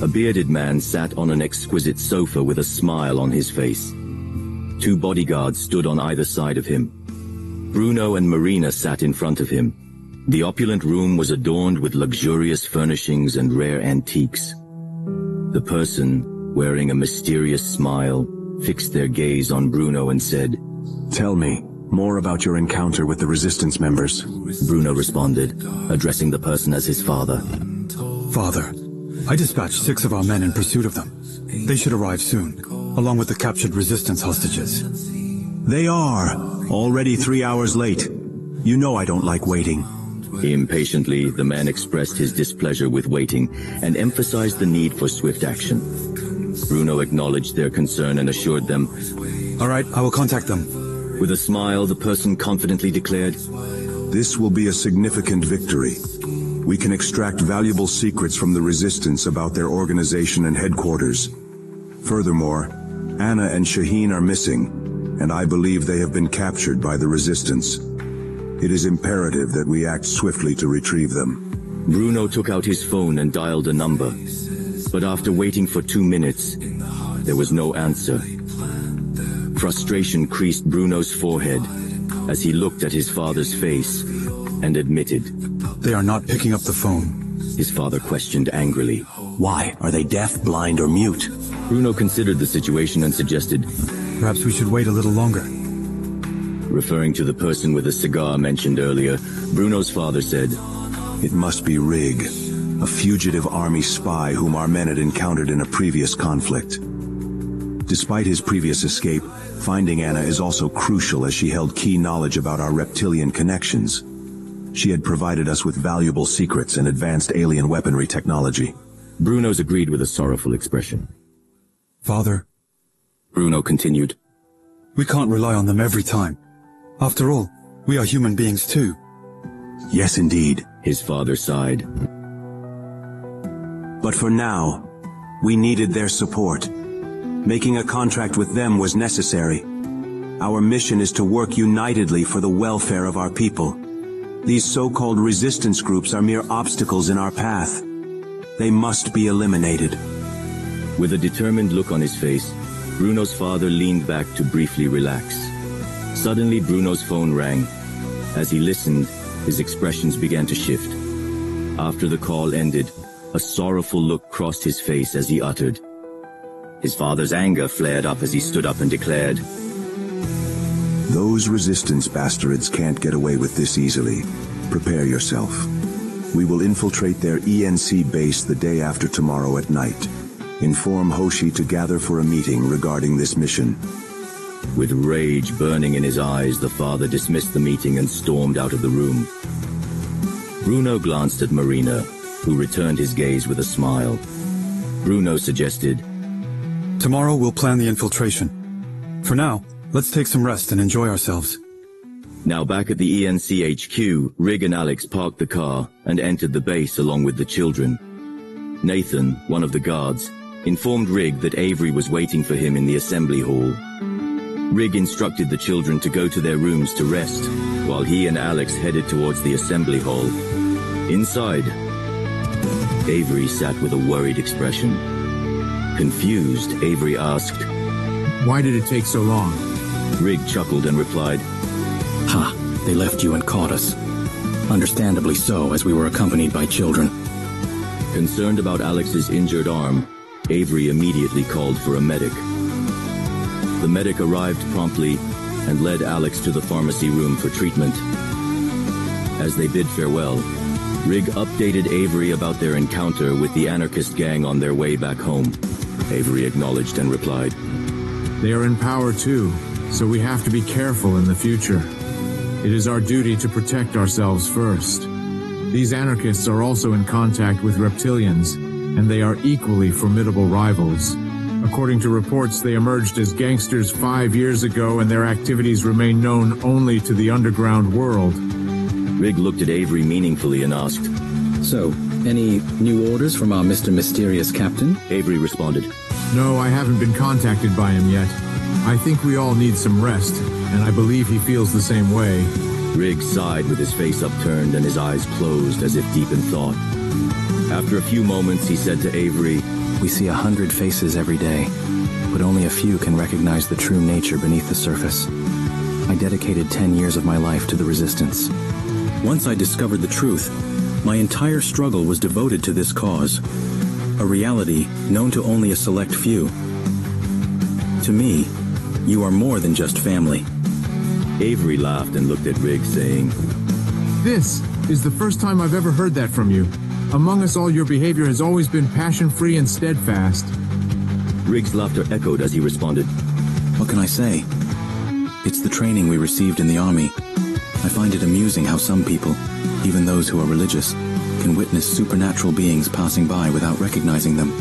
a bearded man sat on an exquisite sofa with a smile on his face. Two bodyguards stood on either side of him. Bruno and Marina sat in front of him. The opulent room was adorned with luxurious furnishings and rare antiques. The person, wearing a mysterious smile, fixed their gaze on Bruno and said, "Tell me more about your encounter with the Resistance members." Bruno responded, addressing the person as his father. "Father, I dispatched 6 of our men in pursuit of them. They should arrive soon, along with the captured Resistance hostages." "They are. Already 3 hours late. You know I don't like waiting." Impatiently, the man expressed his displeasure with waiting and emphasized the need for swift action. Bruno acknowledged their concern and assured them, "All right, I will contact them." With a smile, the person confidently declared, "This will be a significant victory. We can extract valuable secrets from the Resistance about their organization and headquarters. Furthermore, Anna and Shaheen are missing, and I believe they have been captured by the Resistance. It is imperative that we act swiftly to retrieve them." Bruno took out his phone and dialed a number, but after waiting for 2 minutes, there was no answer. Frustration creased Bruno's forehead as he looked at his father's face and admitted, "They are not picking up the phone." His father questioned angrily, "Why? Are they deaf, blind, or mute?" Bruno considered the situation and suggested, "Perhaps we should wait a little longer." Referring to the person with a cigar mentioned earlier, Bruno's father said, "It must be Rig, a fugitive army spy whom our men had encountered in a previous conflict. Despite his previous escape, finding Anna is also crucial as she held key knowledge about our reptilian connections. She had provided us with valuable secrets and advanced alien weaponry technology." Bruno's agreed with a sorrowful expression. "Father," Bruno continued, "we can't rely on them every time. After all, we are human beings too." "Yes, indeed," his father sighed. "But for now, we needed their support. Making a contract with them was necessary. Our mission is to work unitedly for the welfare of our people. These so-called resistance groups are mere obstacles in our path. They must be eliminated." With a determined look on his face, Bruno's father leaned back to briefly relax. Suddenly, Bruno's phone rang. As he listened, his expressions began to shift. After the call ended, a sorrowful look crossed his face as he uttered. His father's anger flared up as he stood up and declared, "Those Resistance bastards can't get away with this easily. Prepare yourself. We will infiltrate their ENC base the day after tomorrow at night. Inform Hoshi to gather for a meeting regarding this mission." With rage burning in his eyes, the father dismissed the meeting and stormed out of the room. Bruno glanced at Marina, who returned his gaze with a smile. Bruno suggested, "Tomorrow we'll plan the infiltration. For now, let's take some rest and enjoy ourselves." Now back at the ENC HQ, Rig and Alex parked the car and entered the base along with the children. Nathan, one of the guards, informed Rig that Avery was waiting for him in the assembly hall. Rig instructed the children to go to their rooms to rest, while he and Alex headed towards the assembly hall. Inside, Avery sat with a worried expression. Confused, Avery asked, "Why did it take so long?" Rig chuckled and replied, "Ha, they left you and caught us. Understandably so, as we were accompanied by children." Concerned about Alex's injured arm, Avery immediately called for a medic. The medic arrived promptly and led Alex to the pharmacy room for treatment. As they bid farewell, Rig updated Avery about their encounter with the anarchist gang on their way back home. Avery acknowledged and replied, "They are in power too, so we have to be careful in the future. It is our duty to protect ourselves first. These anarchists are also in contact with reptilians, and they are equally formidable rivals. According to reports, they emerged as gangsters 5 years ago, and their activities remain known only to the underground world." Rig looked at Avery meaningfully and asked, "So, any new orders from our Mr. Mysterious Captain?" Avery responded, "No, I haven't been contacted by him yet. I think we all need some rest, and I believe he feels the same way." Rig sighed with his face upturned and his eyes closed as if deep in thought. After a few moments, he said to Avery, "We see 100 faces every day, but only a few can recognize the true nature beneath the surface. I dedicated 10 years of my life to the Resistance. Once I discovered the truth, my entire struggle was devoted to this cause, a reality known to only a select few. To me, you are more than just family." Avery laughed and looked at Rig, saying, "This is the first time I've ever heard that from you. Among us all, your behavior has always been passion-free and steadfast." Rig's laughter echoed as he responded, "What can I say? It's the training we received in the army. I find it amusing how some people, even those who are religious, can witness supernatural beings passing by without recognizing them."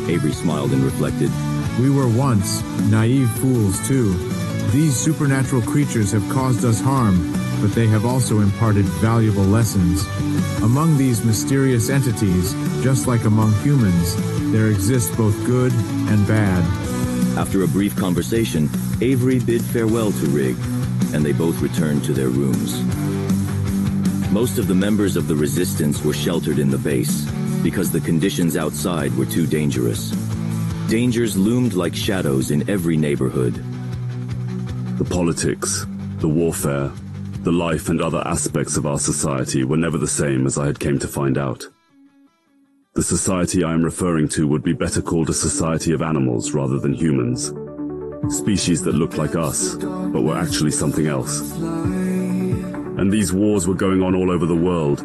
Avery smiled and reflected, "We were once naive fools too. These supernatural creatures have caused us harm, but they have also imparted valuable lessons. Among these mysterious entities, just like among humans, there exists both good and bad." After a brief conversation, Avery bid farewell to Rig, and they both returned to their rooms. Most of the members of the Resistance were sheltered in the base, because the conditions outside were too dangerous. Dangers loomed like shadows in every neighborhood. The politics, the warfare, the life and other aspects of our society were never the same as I had come to find out. The society I am referring to would be better called a society of animals rather than humans. Species that looked like us, but were actually something else. And these wars were going on all over the world,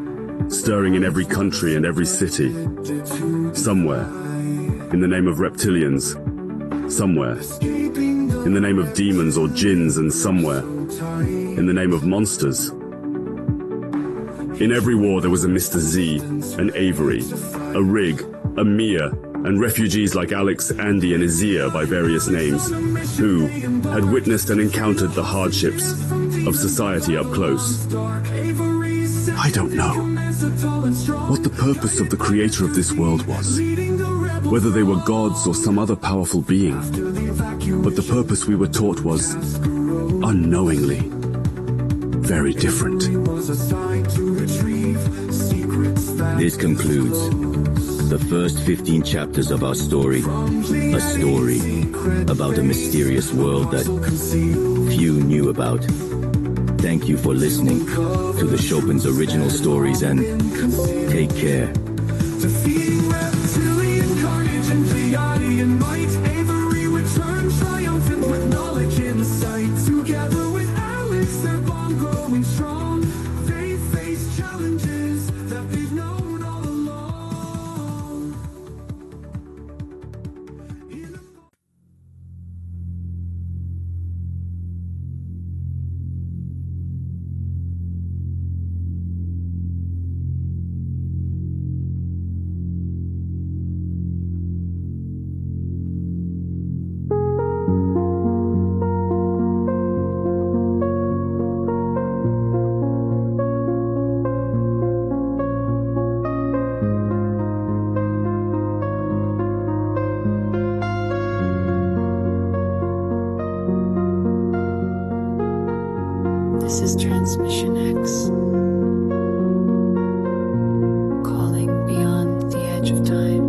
stirring in every country and every city. Somewhere, in the name of reptilians, somewhere, in the name of demons or jinns, and somewhere, in the name of monsters. In every war there was a Mr. Z, an Avery, a Rig, a Mia, and refugees like Alex, Andy, and Azia by various names, who had witnessed and encountered the hardships of society up close. I don't know what the purpose of the creator of this world was, whether they were gods or some other powerful being, but the purpose we were taught was, unknowingly, very different. This concludes the first 15 chapters of our story, a story about a mysterious world that few knew about. Thank you for listening to the Shopen's original stories, and take care. Defeating reptilian carnage and Pleiadian might, Avery returned triumphant with knowledge in sight. Together with Alex, their bond growing strong, they face challenges that they've known all along. This is Transmission X. Calling beyond the edge of time.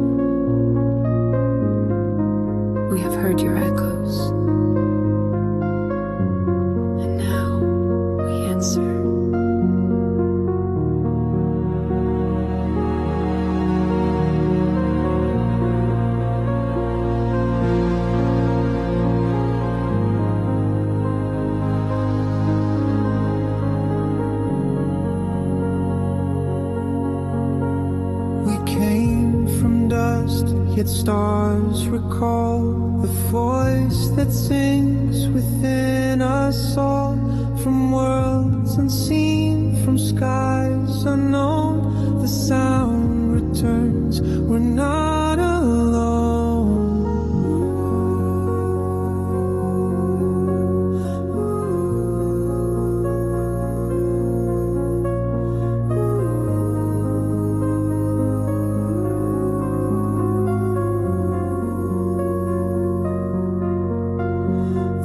yet stars recall the voice that sings within us all. From worlds unseen, from skies unknown, the sound returns, we're not alone.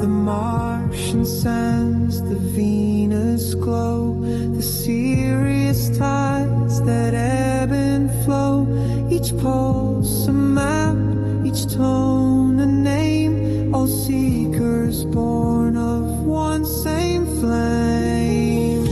The Martian sands, the Venus glow, the Sirius tides that ebb and flow. Each pulse a map, each tone a name, all seekers born of one same flame.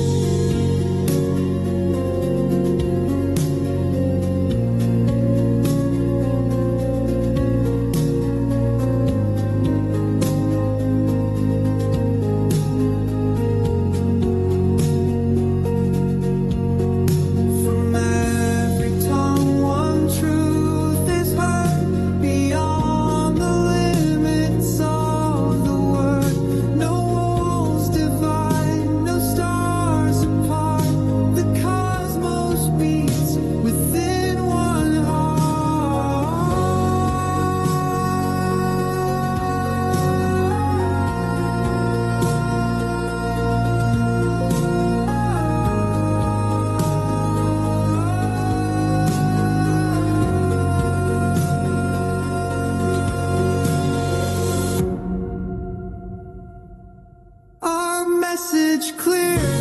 Our message clear.